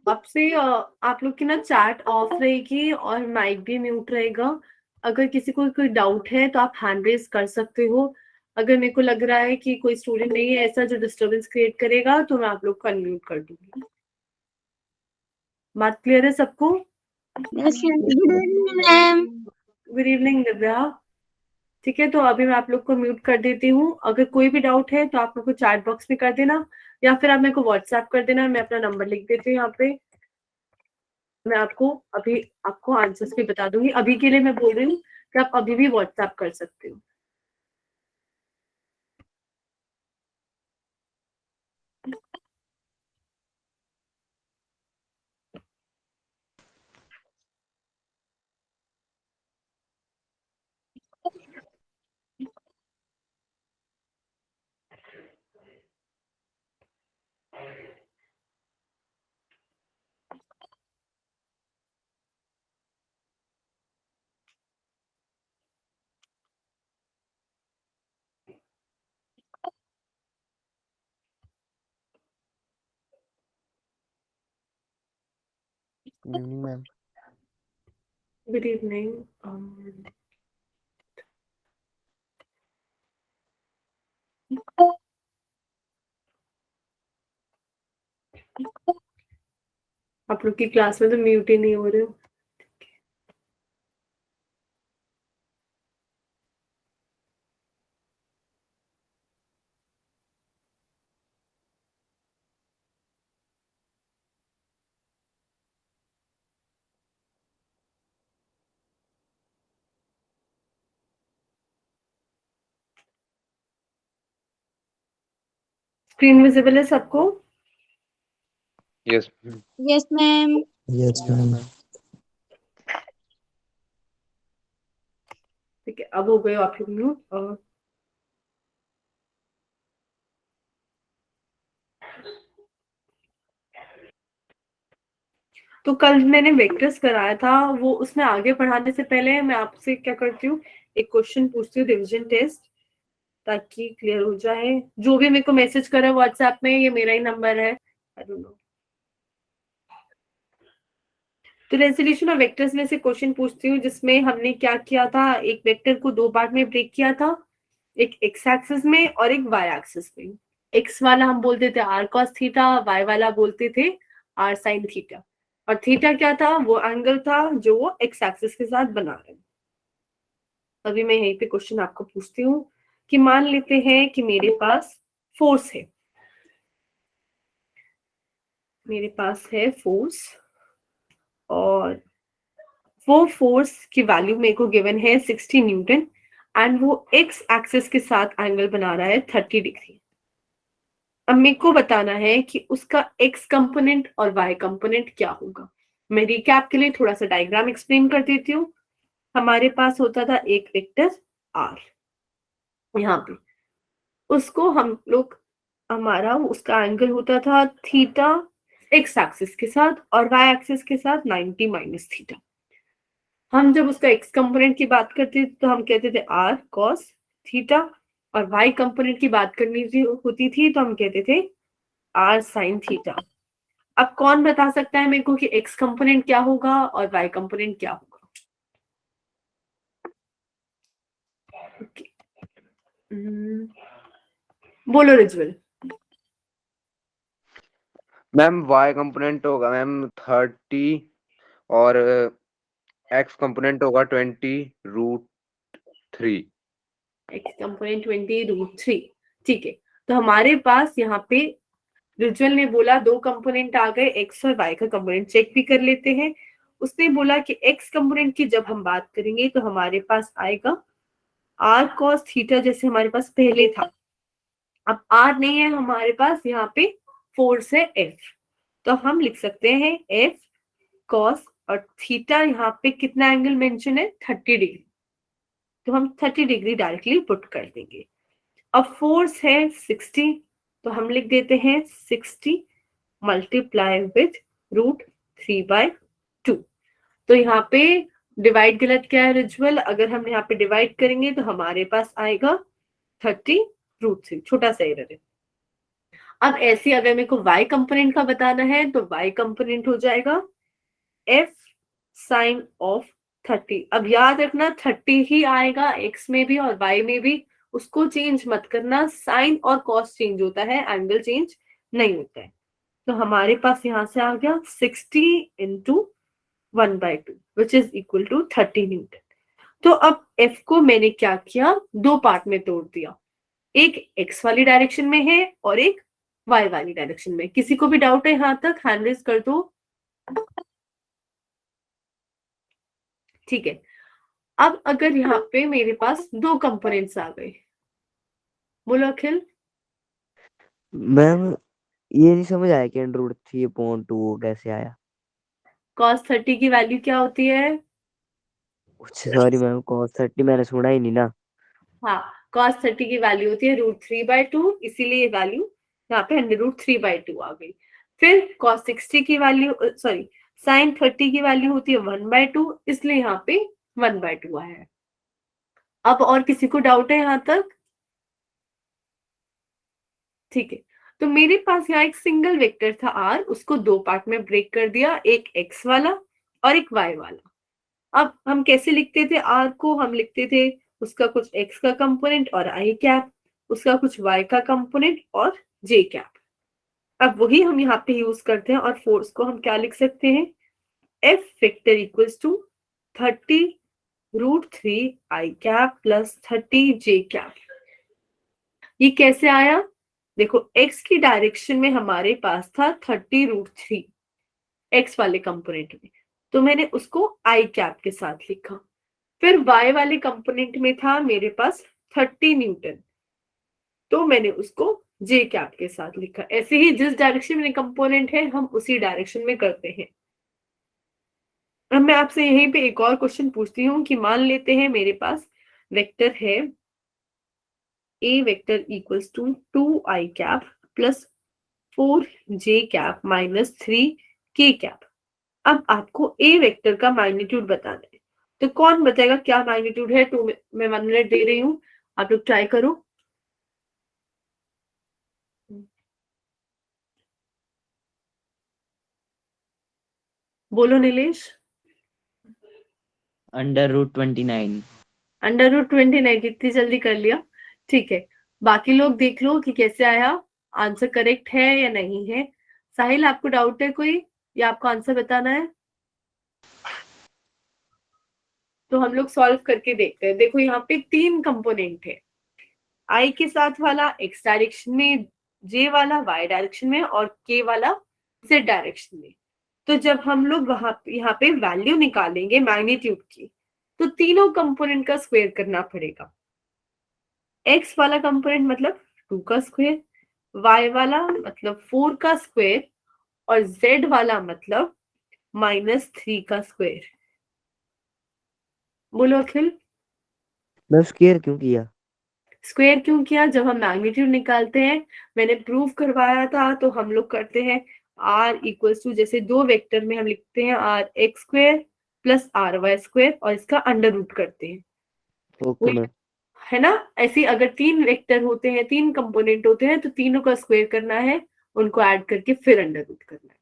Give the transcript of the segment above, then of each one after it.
आपसे आप लोग की ना चैट ऑफ रहेगी और माइक भी म्यूट रहेगा। अगर किसी को कोई डाउट है तो आप हैंड रेज कर सकते हो। अगर मेरे को लग रहा है कि कोई स्टूडेंट नहीं है ऐसा जो डिस्टरबेंस क्रिएट करेगा तो मैं आप लोग को अनम्यूट कर दूंगी। बात क्लियर है सबको? Yes good evening ma'am. Good evening Divya. ठीक है, तो अभी मैं आप लोग को म्यूट कर देती हूँ। अगर कोई भी डाउट है तो आप लोग को चैट बॉक्स में कर देना या फिर आप मेरे को व्हाट्सएप कर देना। मैं अपना नंबर लिख देती हूँ यहाँ पे। मैं आपको अभी आपको आंसर्स भी बता दूंगी। अभी के लिए मैं बोल रही हूँ कि आप अभी भी व्हाट्सएप कर सकते हो। Good evening ma'am. Good evening. आप लोग की क्लास में तो म्यूट ही नहीं हो रहे हो। स्क्रीन विजिबल है सबको? Yes yes ma'am. Yes ma'am. ठीक है, अब हो गए आप लोग म्यूट। तो कल मैंने वेक्टर्स कराया था, वो उसमें आगे बढ़ाने से पहले मैं आपसे क्या करती हूँ, एक क्वेश्चन पूछती हूँ डिवीजन टेस्ट, ताकि क्लियर हो जाए। जो भी मेरे को मैसेज करे व्हाट्सएप में, ये मेरा ही नंबर है। I don't know. तो रेजोल्यूशन ऑफ वेक्टर्स में से क्वेश्चन पूछती हूँ जिसमें हमने क्या किया था, एक वेक्टर को दो पार्ट में ब्रेक किया था, एक एक्स एक्सिस में और एक वाई एक्सिस में। एक्स वाला हम बोलते थे आर कॉस थीटा, वाई वाला बोलते थे आर साइन थीटा। और थीटा क्या था? वो एंगल था जो वो एक्स एक्सिस के साथ बना रहे हैं। अभी मैं यहीं पे क्वेश्चन आपको पूछती हूँ कि मान लेते हैं कि मेरे पास फोर्स है, मेरे पास है फोर्स, और वो फोर्स की वैल्यू मेरे को गिवन है 60 न्यूटन, एंड वो एक्स एक्सिस के साथ एंगल बना रहा है 30 डिग्री। अब मेरे को बताना है कि उसका एक्स कंपोनेंट और वाई कंपोनेंट क्या होगा। मैं रिकैप के लिए थोड़ा सा डायग्राम एक्सप्लेन कर देती हूँ। हमारे पास होता था एक वेक्टर आर, यहाँ पे उसको हम लोग, हमारा उसका एंगल होता था थीटा एक्स एक्सिस के साथ और वाई एक्सिस के साथ 90 माइनस थीटा। हम जब उसका एक्स कंपोनेंट की बात करते थे तो हम कहते थे आर कॉस थीटा, और वाई कंपोनेंट की बात करनी होती थी तो हम कहते थे आर साइन थीटा। अब कौन बता सकता है मेरे को कि एक्स कंपोनेंट क्या होगा और वाई कंपोनेंट क्या होगा? okay. बोलो रिज्वल। मैम, वाई कंपोनेंट होगा मैम 30 और एक्स कंपोनेंट होगा 20√3। X component 20√3। ठीक है, तो हमारे पास यहाँ पे रिज्वल ने बोला दो कंपोनेंट आ गए, एक्स और वाई का कंपोनेंट चेक भी कर लेते हैं। उसने बोला कि एक्स कंपोनेंट की जब हम बात करेंगे तो हमारे पास आएगा आर कॉस थीटा, जैसे हमारे पास पहले था। अब आर नहीं है हमारे पास, यहाँ पे फोर्स है एफ, तो हम लिख सकते हैं एफ कॉस, और थीटा यहाँ पे कितना एंगल मेंशन है 30 डिग्री, तो हम 30 डिग्री डायरेक्टली पुट कर देंगे। अब फोर्स है 60, तो हम लिख देते हैं 60 मल्टीप्लाई विथ √3/2। तो यहाँ पे डिवाइड गलत क्या है रिज्वल? अगर हम यहाँ पे डिवाइड करेंगे तो हमारे पास आएगा 30√3, छोटा सा एरर है। अब ऐसे अगर मेरे को y कंपोनेंट का बताना है तो y कंपोनेंट हो जाएगा f साइन ऑफ 30। अब याद रखना 30 ही आएगा x में भी और y में भी, उसको चेंज मत करना। साइन और कॉस चेंज होता है, एंगल चेंज नहीं होता है। तो हमारे पास यहां से आ गया 60 into 1/2 which is equal to 30 newton. तो अब F को मैंने क्या किया, दो पार्ट में तोड़ दिया, एक x वाली डायरेक्शन में है और एक y वाली डायरेक्शन में। किसी को भी डाउट है यहां तक, हैंड रेज कर दो। ठीक है। अब अगर यहाँ पे मेरे पास दो कंपोनेंट्स आ गए, बोलो अखिल। मैम ये नहीं समझ आया कि √3/2 कैसे आया। cos 30 की वैल्यू क्या होती है? सॉरी मैम, cos 30 मैंने सुना ही नहीं ना। हाँ, cos 30 की वैल्यू होती है √3/2, इसीलिए ये वैल्यू यहाँ पे √3/2 आ गई। फिर cos 60 की वैल्यू, सॉरी, sin 30 की वैल्यू होती है 1/2, इसलिए यहाँ पे 1/2 आया है। अब और किसी को डाउट है यहाँ तक? ठीक है। तो मेरे पास यहाँ एक सिंगल वेक्टर था r, उसको दो पार्ट में ब्रेक कर दिया, एक x वाला और एक y वाला। अब हम कैसे लिखते थे r को? हम लिखते थे उसका कुछ x का कंपोनेंट और i कैप, उसका कुछ y का कंपोनेंट और j कैप। अब वही हम यहाँ पे यूज करते हैं और फोर्स को हम क्या लिख सकते हैं? F vector equals to 30 √3 i cap plus 30 j cap. ये कैसे आया? देखो x की डायरेक्शन में हमारे पास था 30 √3 x वाले कंपोनेंट में, तो मैंने उसको i कैप के साथ लिखा। फिर y वाले कंपोनेंट में था मेरे पास 30 न्यूटन, तो मैंने उसको j कैप के साथ लिखा। ऐसे ही जिस डायरेक्शन में कंपोनेंट है हम उसी डायरेक्शन में करते हैं। अब मैं आपसे यहीं पे एक और क्वेश्चन पूछती हूँ कि मान लेते हैं मेरे पास वेक्टर है a vector equals to 2i cap plus 4j cap minus 3k cap. अब आपको a वेक्टर का मैग्नीट्यूड बताना है, तो कौन बताएगा क्या मैग्नीट्यूड है? तो मैं 1 मिनट दे रही हूँ, आप लोग ट्राई करो। बोलो नीलेश। √29। √29 कितनी जल्दी कर लिया। ठीक है, बाकी लोग देख लो कि कैसे आया, आंसर करेक्ट है या नहीं है। साहिल, आपको डाउट है कोई या आपको आंसर बताना है? तो हम लोग सॉल्व करके देखते हैं। देखो यहाँ पे तीन कंपोनेंट है, आई के साथ वाला x डायरेक्शन में, j वाला y डायरेक्शन में और k वाला z डायरेक्शन में। तो जब हम लोग वहां यहाँ पे वैल्यू निकालेंगे मैग्नीट्यूड की, तो तीनों कंपोनेंट का स्क्वायर करना पड़ेगा। x वाला कंपोनेंट मतलब 2 का स्क्वायर, y वाला मतलब 4 का स्क्वायर और z वाला मतलब -3 का स्क्वायर। बोलो अखिल। मैम स्क्वायर क्यों किया? स्क्वायर क्यों किया? जब हम मैग्नीट्यूड निकालते हैं, मैंने प्रूव करवाया था, तो हम लोग करते हैं r इक्वल्स टू, जैसे दो वेक्टर में हम लिखते हैं r(x² प्लस r(y²) और इसका अंडर रूट करते हैं, ओके मैम। है ना? ऐसे अगर तीन वेक्टर होते हैं, तीन कंपोनेंट होते हैं, तो तीनों का स्क्वायर करना है, उनको ऐड करके फिर अंडर रूट करना है।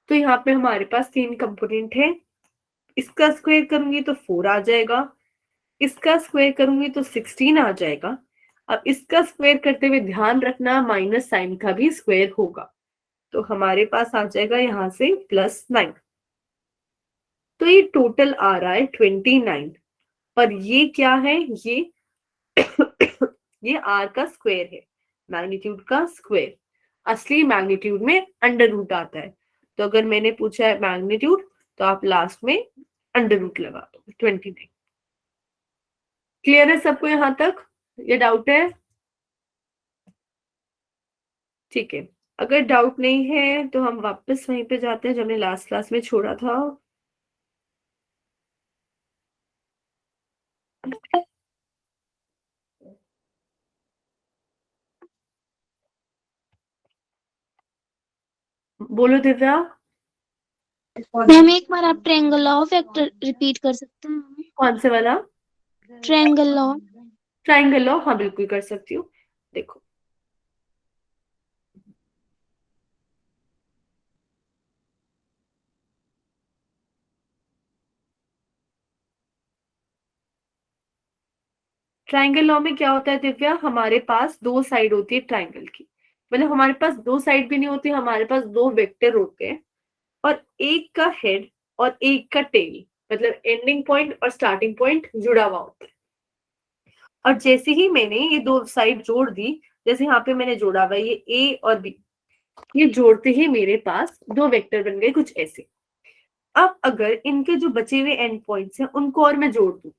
तो यहाँ पे हमारे पास तीन कंपोनेंट है, इसका स्क्वायर करूंगी तो 4 आ जाएगा, इसका स्क्वायर करूंगी तो 16 आ जाएगा। अब इसका स्क्वायर करते हुए ध्यान रखना माइनस साइन का भी स्क्वायर होगा, तो हमारे पास आ जाएगा यहाँ से +9। तो ये टोटल आ रहा है 29। और ये क्या है? ये r का स्क्वायर है, मैग्नीट्यूड का स्क्वायर। असली मैग्नीट्यूड में अंडर रूट आता है, तो अगर मैंने पूछा है मैग्नीट्यूड, तो आप लास्ट में अंडर रूट लगा दो 29। क्लियर है सबको यहाँ तक? ये डाउट है? ठीक है, अगर डाउट नहीं है तो हम वापस वहीं पे जाते हैं जब हमने लास्ट क्लास में छोड़ा था। बोलो दिव्या। मैम एक बार आप triangle law of vector repeat कर सकते हैं? कौन से वाला? Triangle law. ट्राइंगल लॉ, हाँ बिल्कुल कर सकती हूँ। देखो ट्राइंगल लॉ में क्या होता है दिव्या, हमारे पास दो साइड होती है ट्राइंगल की, मतलब हमारे पास दो साइड भी नहीं होती, हमारे पास दो वेक्टर होते हैं और एक का हेड और एक का टेल, मतलब एंडिंग पॉइंट और स्टार्टिंग पॉइंट जुड़ा हुआ होता है। और जैसे ही मैंने ये दो साइड जोड़ दी, जैसे यहाँ पे मैंने जोड़ा हुआ ये ए और बी, ये जोड़ते ही मेरे पास दो वेक्टर बन गए कुछ ऐसे। अब अगर इनके जो बचे हुए एंड पॉइंट्स हैं उनको और मैं जोड़ दूं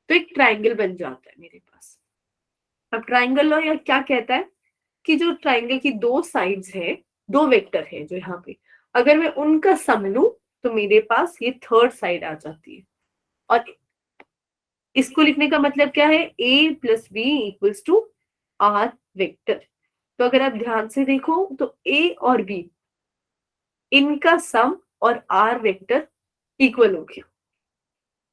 तो एक ट्राइंगल बन जाता है मेरे पास। अब ट्राइंगल लॉ यह क्या कहता है कि जो ट्राइंगल की दो साइड्स है, दो वेक्टर है जो यहाँ पे, अगर मैं उनका सम लूं तो मेरे पास ये थर्ड साइड आ जाती है। और इसको लिखने का मतलब क्या है, a plus B equals to R vector. तो अगर आप ध्यान से देखो तो a और b इनका सम और r वेक्टर इक्वल हो गया।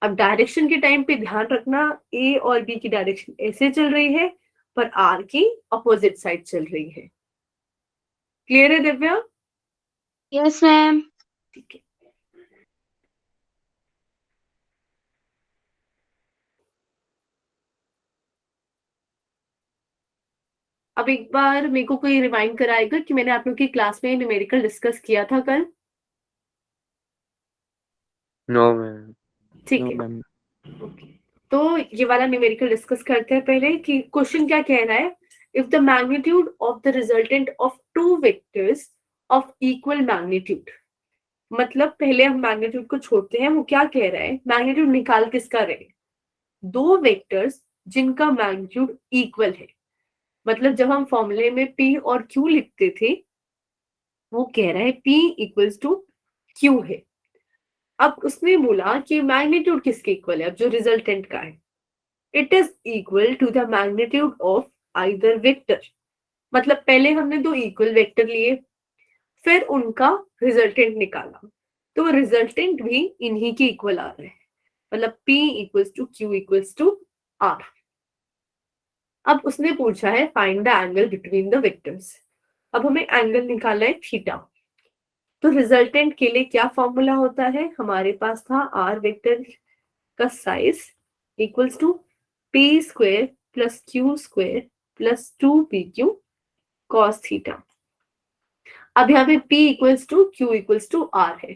अब डायरेक्शन के टाइम पे ध्यान रखना, a और b की डायरेक्शन ऐसे चल रही है पर r की अपोजिट साइड चल रही है। क्लियर है दिव्या? Yes ma'am. ठीक है। अब एक बार मेरे को कोई रिमाइंड कराएगा कि मैंने आप लोग की क्लास में न्यूमेरिकल डिस्कस किया था कल? No ma'am. ठीक नो है। मैम। ओके, तो ये वाला न्यूमेरिकल डिस्कस करते हैं पहले कि क्वेश्चन क्या कह रहा है, if the magnitude of the resultant of two vectors of equal magnitude, मतलब पहले हम मैग्नीट्यूड को छोड़ते हैं, वो क्या कह रहा है, मैग्नीट्यूड निकाल किसका रहे, दो वेक्टर्स जिनका मैग्नीट्यूड इक्वल है। मतलब जब हम फॉर्मूले में p और q लिखते थे वो कह रहा है p इक्वल्स टू q है। अब उसने बोला कि मैग्नीट्यूड किसके इक्वल है, अब जो रिजल्टेंट का है, it is equal to the magnitude of either vector. मतलब पहले हमने दो इक्वल वेक्टर लिए फिर उनका रिजल्टेंट निकाला, तो रिजल्टेंट भी इन्हीं के इक्वल आ रहे हैं, मतलब p equals to q equals to r। अब उसने पूछा है find the angle between the vectors. अब हमें एंगल निकालना है थीटा। तो रिजल्टेंट के लिए क्या फॉर्मूला होता है, हमारे पास था r वेक्टर का size equals to p square plus q square plus 2pq cos theta. अब यहाँ पे p equals to q equals to r है,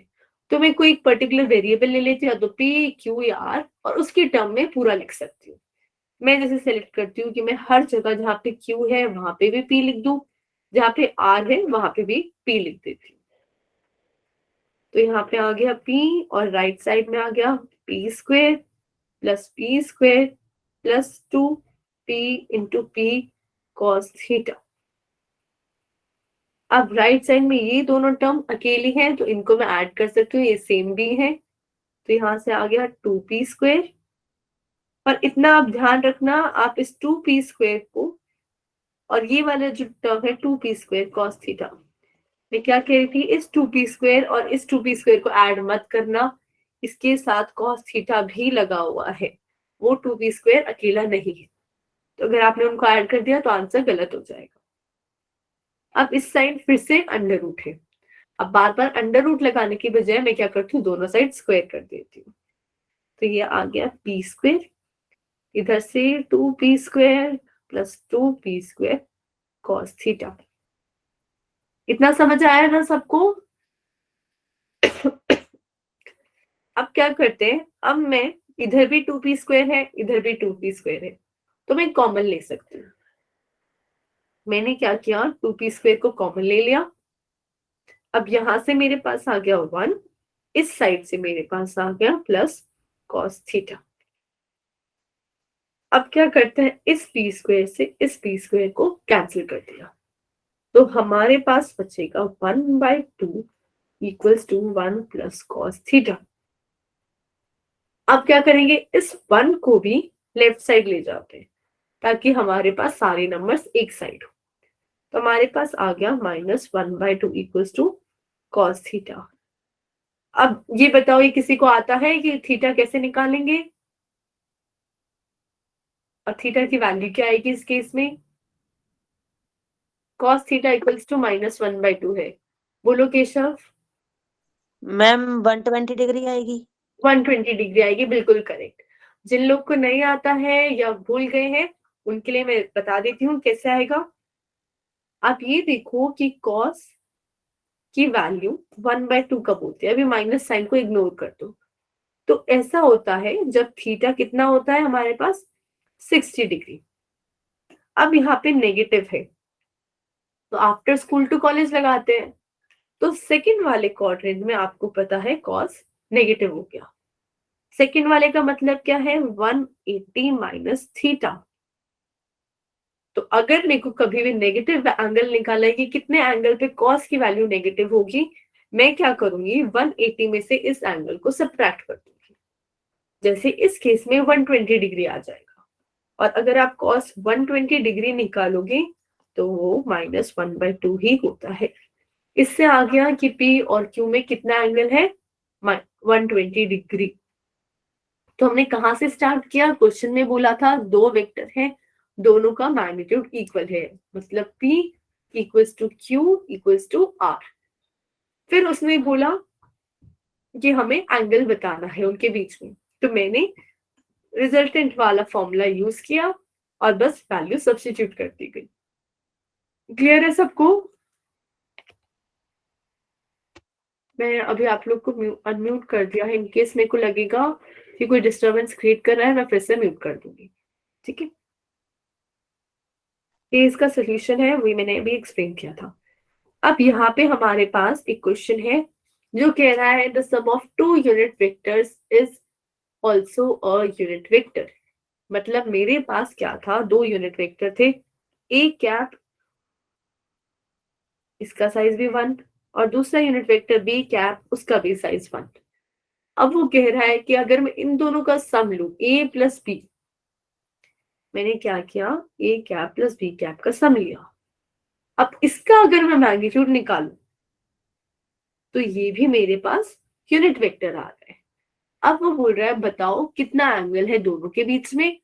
तो मैं कोई एक पर्टिकुलर वेरिएबल ले लेती हूँ, तो p q या r, और उसके टर्म में पूरा लिख सकती हूँ। मैं जैसे सेलेक्ट करती हूँ कि मैं हर जगह जहाँ पे q है वहां पे भी p लिख दूं, जहाँ पे r है वहां पे भी p लिख देती हूँ। तो यहाँ पे आ गया p और राइट साइड में आ गया p square plus 2p into p cos theta. अब राइट साइड में ये दोनों टर्म अकेली हैं तो इनको मैं ऐड कर सकती हूँ, ये सेम भी है, तो यहाँ से आ गया 2p स्क्वायर। और इतना आप ध्यान रखना, आप इस 2p स्क्वायर को और ये वाला जो टर्म है 2p स्क्वायर cos थीटा, मैं क्या कह रही थी, इस 2p स्क्वायर और इस 2p स्क्वायर को ऐड मत करना, इसके साथ cos थीटा भी लगा हुआ है, वो 2p स्क्वायर अकेला नहीं है, तो अगर आपने उनको ऐड कर दिया तो आंसर गलत हो जाएगा। अब इस साइड फिर से अंडर रूट है, अब बार बार अंडर रूट लगाने की बजाय मैं क्या करती हूँ, दोनों साइड स्क्वायर कर देती हूँ, तो ये आ गया p स्क्वायर, इधर से 2p square plus 2p square cos theta. इतना समझ आया ना सबको? अब क्या करते हैं, अब मैं इधर भी 2p स्क्वायर है इधर भी 2p स्क्वायर है, तो मैं कॉमन ले सकती हूँ। मैंने क्या किया, 2p स्क्वायर को कॉमन ले लिया। अब यहां से मेरे पास आ गया 1, इस साइड से मेरे पास आ गया प्लस cos थीटा। अब क्या करते हैं, इस p स्क्वायर से इस p स्क्वायर को कैंसिल कर दिया, तो हमारे पास बचेगा 1/2 equals to 1 plus cos theta. अब क्या करेंगे, इस 1 को भी लेफ्ट साइड ले जाते हैं ताकि हमारे पास सारे नंबर्स एक साइड हो, तो हमारे पास आ गया -1/2 इक्वल्स टू cos थीटा। अब ये बताओ, ये किसी को आता है कि थीटा कैसे निकालेंगे और थीटा की वैल्यू क्या आएगी इस केस में? cos थीटा इक्वल्स टू -1/2 है, बोलो केशव। मैम 120 डिग्री आएगी। 120 डिग्री आएगी, बिल्कुल करेक्ट। जिन लोग को नहीं आता है या भूल गए हैं उनके लिए मैं बता देती हूँ कैसे आएगा। आप ये देखो कि कॉस की वैल्यू 1/2 कब होती है, अभी माइनस साइन को इग्नोर कर दो। तो ऐसा होता है जब थीटा कितना होता है हमारे पास 60 डिग्री। अब यहाँ पे नेगेटिव है तो आफ्टर स्कूल टू कॉलेज लगाते हैं। तो सेकंड वाले क्वाड्रेंट में आपको पता है कॉस नेगेटिव हो गया। सेकंड वाले का मतलब क्या है 180 माइनस थीटा। तो अगर मेरे को कभी भी नेगेटिव एंगल निकालना है कि कितने एंगल पे कॉस की वैल्यू नेगेटिव होगी, मैं क्या करूंगी 180 में से इस एंगल को सब्ट्रैक्ट कर दूंगी। जैसे इस केस में 120 डिग्री आ जाएगा। और अगर आप कॉस 120 डिग्री निकालोगे तो वो -1/2 ही होता है। इससे आ गया कि P और Q में कितना एंगल है 120 डिग्री। तो हमने कहां से स्टार्ट किया, क्वेश्चन में बोला था दो वेक्टर हैं, दोनों का मैग्नीट्यूड इक्वल है, मतलब P equals to Q equals to R। फिर उसने बोला कि हमें एंगल बताना है उनके बीच में, तो मैंने रिजल्टेंट वाला फॉर्मूला यूज किया और बस वैल्यू सब्स्टिट्यूट कर दी गई। क्लियर है सबको? मैं अभी आप लोग को अनम्यूट कर दिया है, इनकेस मेरे को लगेगा कि कोई डिस्टरबेंस क्रिएट कर रहा है मैं फिर से म्यूट कर दूंगी, ठीक है। ये इसका सोल्यूशन है, वही मैंने अभी एक्सप्लेन किया था। अब यहाँ पे हमारे पास एक क्वेश्चन है जो कह रहा है the sum of two unit vectors is also a unit vector. मतलब मेरे पास क्या था, दो यूनिट वेक्टर थे, ए कैप इसका साइज भी 1 और दूसरा यूनिट वेक्टर बी कैप उसका भी साइज 1। अब वो कह रहा है कि अगर मैं इन दोनों का सम लूं ए प्लस बी, मैंने क्या किया A cap plus B cap का सम लिया। अब इसका अगर मैं मैग्नीट्यूड निकालूं तो ये भी मेरे पास यूनिट वेक्टर आ रहा है। अब वो बोल रहा है बताओ कितना एंगल है दोनों के बीच में,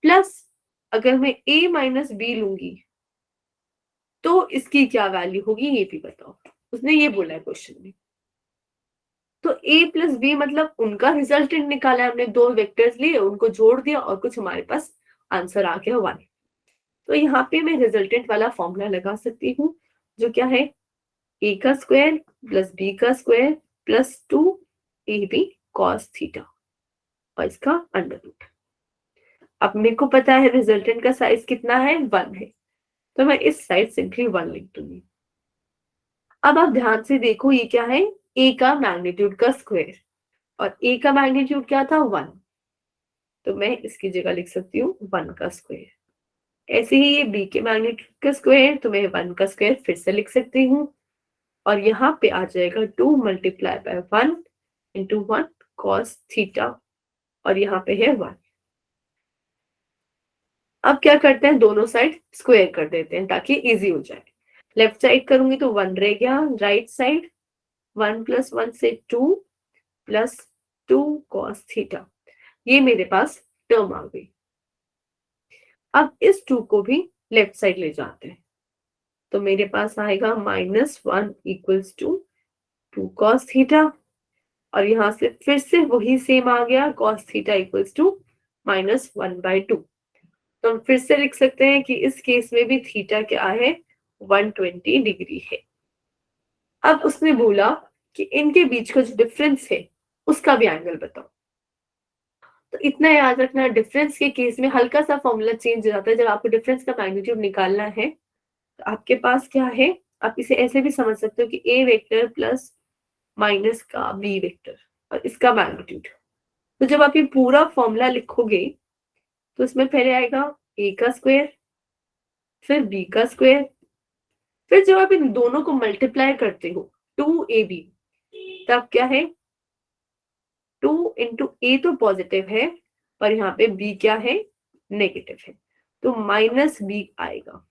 प्लस अगर मैं a माइनस बी लूंगी तो इसकी क्या वैल्यू होगी ये भी बताओ। उसने ये बोला है क्वेश्चन में। तो a प्लस बी मतलब उनका रिजल्टेंट निकाला है हमने, दो वेक्टर्स लिए उनको जोड़ दिया और कुछ हमारे पास आंसर आ गया 1। तो यहाँ पे मैं रिजल्टेंट वाला फॉर्मूला लगा सकती हूँ जो क्या है a का स्क्वायर प्लस b का square plus 2ab cos theta और इसका अंडर रूट। अब मेरे को पता है रिजल्टेंट का साइज कितना है 1 है, तो मैं इस साइड सिंपली 1 लिख दूंगी। अब आप ध्यान से देखो ये क्या है a का मैग्नीट्यूड का स्क्वायर और a का मैग्नीट्यूड क्या था 1, तो मैं इसकी जगह लिख सकती हूँ 1 का स्क्वायर। ऐसे ही ये b के मैग्नीट्यूड का स्क्वायर, तो मैं 1 का स्क्वायर फिर से लिख सकती हूँ और यहाँ पे आ जाएगा 2 multiply by 1 into 1 cos theta और यहाँ पे है 1। अब क्या करते हैं दोनों साइड स्क्वायर कर देते हैं ताकि इजी हो जाए। लेफ्ट साइड करूंगी तो 1 रह गया, राइट साइड 1 प्लस 1 से 2 प्लस 2 cos थीटा, ये मेरे पास टर्म आ गई। अब इस 2 को भी लेफ्ट साइड ले जाते हैं तो मेरे पास आएगा -1 इक्वल्स टू 2 cos थीटा और यहां से फिर से वही सेम आ गया cos थीटा इक्वल्स टू -1/2। तो हम फिर से लिख सकते हैं कि इस केस में भी थीटा क्या है 120 डिग्री है। अब उसने बोला कि इनके बीच का जो डिफरेंस है उसका भी एंगल बताओ। तो इतना याद रखना, डिफरेंस के केस में हल्का सा फॉर्मूला चेंज हो जाता है। जब आपको डिफरेंस का मैग्नीट्यूड निकालना है तो आपके पास क्या है, आप इसे ऐसे भी समझ सकते हो कि ए वेक्टर प्लस माइनस का बी वेक्टर और इसका मैग्नीट्यूड। तो जब आप ये पूरा फॉर्मूला लिखोगे तो इसमें पहले आएगा a का स्क्वायर फिर b का स्क्वायर, फिर जब आप इन दोनों को मल्टीप्लाई करते हो 2ab, तब क्या है 2 इंटू a तो पॉजिटिव है पर यहाँ पे b क्या है नेगेटिव है, तो -b आएगा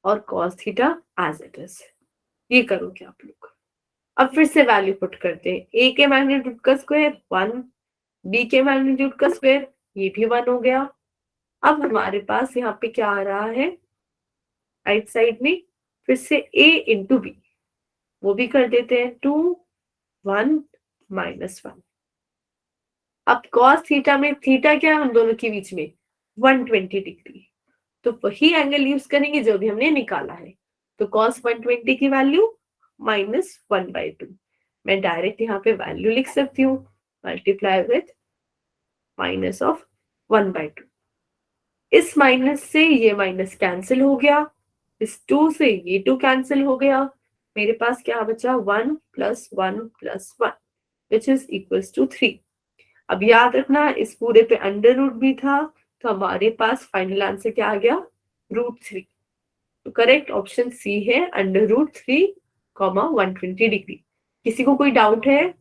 और cos theta as it is. ये करोगे आप लोग। अब फिर से वैल्यू पुट करते हैं, a के मैग्नीट्यूड का स्क्वायर 1, b के मैग्नीट्यूड का स्क्वायर ये भी 1 हो गया। अब हमारे पास यहाँ पे क्या आ रहा है राइट साइड में, फिर से a इंटू बी वो भी कर देते हैं 2 1 -1। अब cos थीटा में थीटा क्या है उन दोनों के बीच में 120 डिग्री, तो वही एंगल यूज करेंगे जो भी हमने निकाला है। तो cos 120 की वैल्यू -1/2, मैं डायरेक्ट यहाँ पे वैल्यू लिख सकती हूँ, मल्टीप्लाई विथ -1/2। इस माइनस से ये माइनस कैंसिल हो गया, इस 2 से ये 2 कैंसिल हो गया, मेरे पास क्या बचा 1 + 1 + 1 विच इज इक्वल्स टू 3। अब याद रखना इस पूरे पे अंडर रूट भी था, तो हमारे पास फाइनल आंसर क्या आ गया √3। तो करेक्ट ऑप्शन सी है √3, 120 डिग्री। किसी को कोई डाउट है?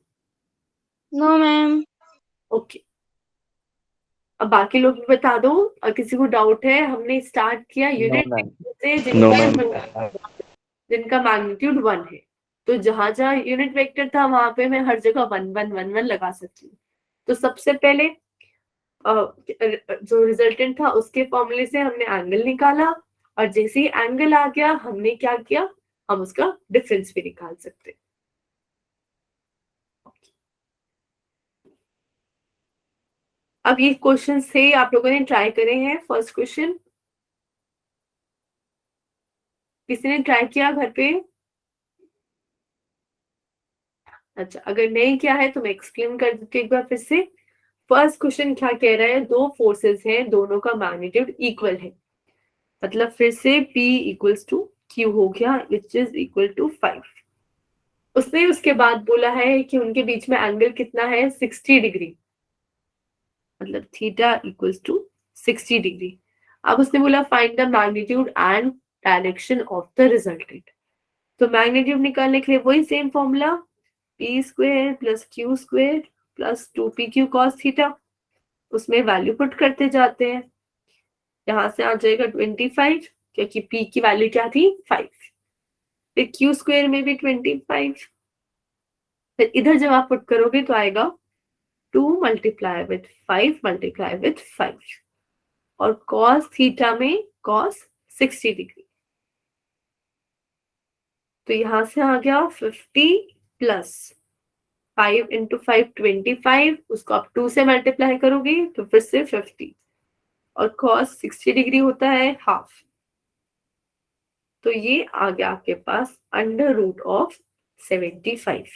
No ma'am. ओके, अब बाकी लोग भी बता दो, और किसी को डाउट है। हमने स्टार्ट किया यूनिट से जिनका मैग्नीट्यूड 1 है, तो जहां जहां यूनिट वेक्टर था वहां पे मैं हर जगह 1 1 1 1 लगा सकती हूँ। तो सबसे पहले जो रिजल्टेंट था उसके फॉर्मूले से हमने एंगल निकाला, और जैसे ही एंगल आ गया हमने क्या किया, हम उसका डिफरेंस भी निकाल सकते हैं। अब ये क्वेश्चन से आप लोगों ने ट्राई करे हैं। फर्स्ट क्वेश्चन किसी ने ट्राई किया घर पे? अच्छा, अगर नहीं किया है तो मैं एक्सप्लेन कर देती हूँ एक बार फिर से। फर्स्ट क्वेश्चन क्या कह रहा है, दो फोर्सेस हैं, दोनों का मैग्नीट्यूड इक्वल है, मतलब फिर से P = Q हो गया विच इज इक्वल टू 5। उसने उसके बाद बोला है कि उनके बीच में एंगल कितना है 60 डिग्री, मतलब थीटा = 60 डिग्री। अब उसने बोला find the magnitude and direction of the resultant. तो मैग्नीट्यूड निकालने के लिए वही same formula, P² + Q² + 2PQ cos theta, उसमें वैल्यू पुट करते जाते हैं। यहां से आ जाएगा 25, क्योंकि P की वैल्यू क्या थी 5, फिर Q² में भी 25, फिर इधर जब आप पुट करोगे तो आएगा 2 × 5 × 5, और cos थीटा में cos 60 डिग्री। तो यहां से आ गया 50 + 5 × 5 25, उसको आप 2 से मल्टीप्लाई करोगे तो फिर से 50, और cos 60 डिग्री होता है हाफ। तो ये आ गया आपके पास √75।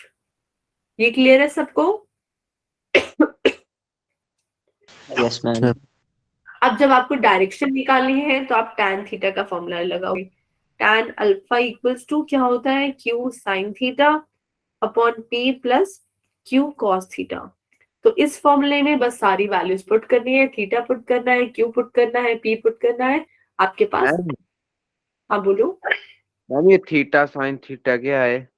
ये क्लियर है सबको? Yes ma'am. अब जब आपको डायरेक्शन निकालनी है तो आप tan थीटा का फॉर्मूला लगाओगे। tan अल्फा = क्या होता है Q sin theta upon P + Q cos theta. तो इस फॉर्मूले में बस सारी वैल्यूज पुट करनी है, थीटा पुट करना है, Q पुट करना है, P पुट करना है। आपके पास मैम हाँ बोलो। मैम ये थीटा साइन थीटा क्या है?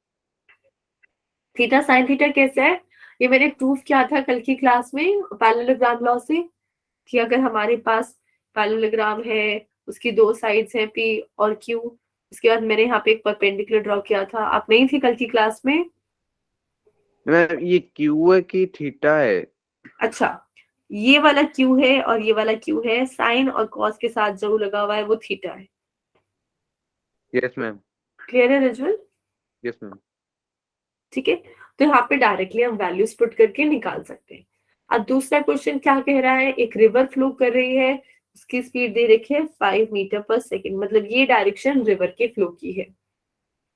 थीटा साइन थीटा कैसे है, ये मैंने प्रूफ किया था कल की क्लास में पैरेललोग्राम लॉ से, कि अगर हमारे पास पैरेललोग्राम है, उसकी दो साइड्स हैं P और Q, उसके बाद मैंने यहाँ पे एक परपेंडिकुलर ड्रॉ किया था। आप नहीं थी कल की क्लास में? मैम ये क्यू है कि थीटा है? अच्छा, ये वाला Q है और ये वाला Q है, साइन और कॉस के साथ जो लगा हुआ है वो थीटा है। Yes ma'am. क्लियर है रजवल? Yes ma'am. ठीक है, तो यहाँ पे डायरेक्टली हम वैल्यूज पुट करके निकाल सकते हैं। अब दूसरा क्वेश्चन क्या कह रहा है, एक रिवर फ्लो कर रही है, उसकी स्पीड दे रखी है 5 मीटर/सेकंड, मतलब ये डायरेक्शन रिवर के फ्लो की है।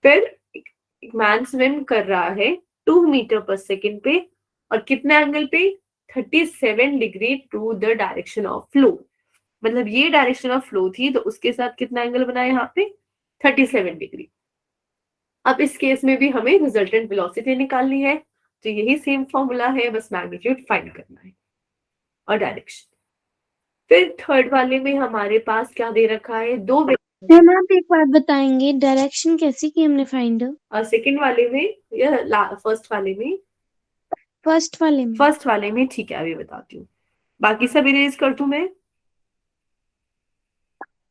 फिर एक मैन स्विम कर रहा है 2 मीटर/सेकंड पे, और कितने एंगल पे 37 degree to the direction of flow, मतलब ये डायरेक्शन ऑफ फ्लो थी तो उसके साथ कितना एंगल बना है यहाँ पे 37 डिग्री। अब इस केस में भी हमें रिजल्टेंट वेलोसिटी निकालनी है, तो यही सेम फॉर्मूला है, बस मैग्नीट्यूड फाइंड करना है और डायरेक्शन। फिर थर्ड वाले में हमारे पास क्या दे रखा है, दो मैम आप एक बात बताएंगे, डायरेक्शन कैसे की हमने फाइंड? और सेकंड वाले में या फर्स्ट वाले में? फर्स्ट वाले में। फर्स्ट वाले में, ठीक है अभी बताती हूँ। बाकी सब इरेज कर दूं मैं?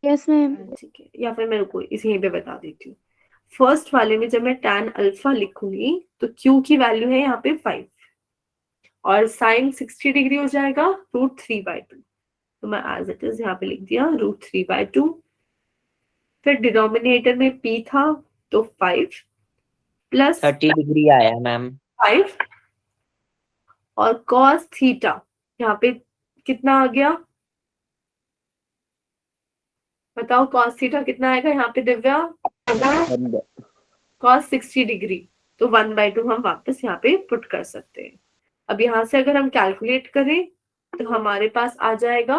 Yes ma'am. ठीक है, या फिर मैं रुको इसे यहीं पे बता देती हूँ। फर्स्ट वाले में जब मैं tan अल्फा लिखूंगी तो Q की वैल्यू है यहाँ पे 5, और साइन 60 डिग्री हो जाएगा √3/2, तो मैं एज इट इज यहाँ पे लिख दिया √3/2। फिर डिनोमिनेटर में P था तो 5 + 30 डिग्री आया मैम। 5, और cos थीटा यहाँ पे कितना आ गया, बताओ cos थीटा कितना आएगा यहाँ पे दिव्या, cos 60 डिग्री। तो 1/2 हम वापस यहाँ पे पुट कर सकते हैं। अब यहाँ से अगर हम कैलकुलेट करें तो हमारे पास आ जाएगा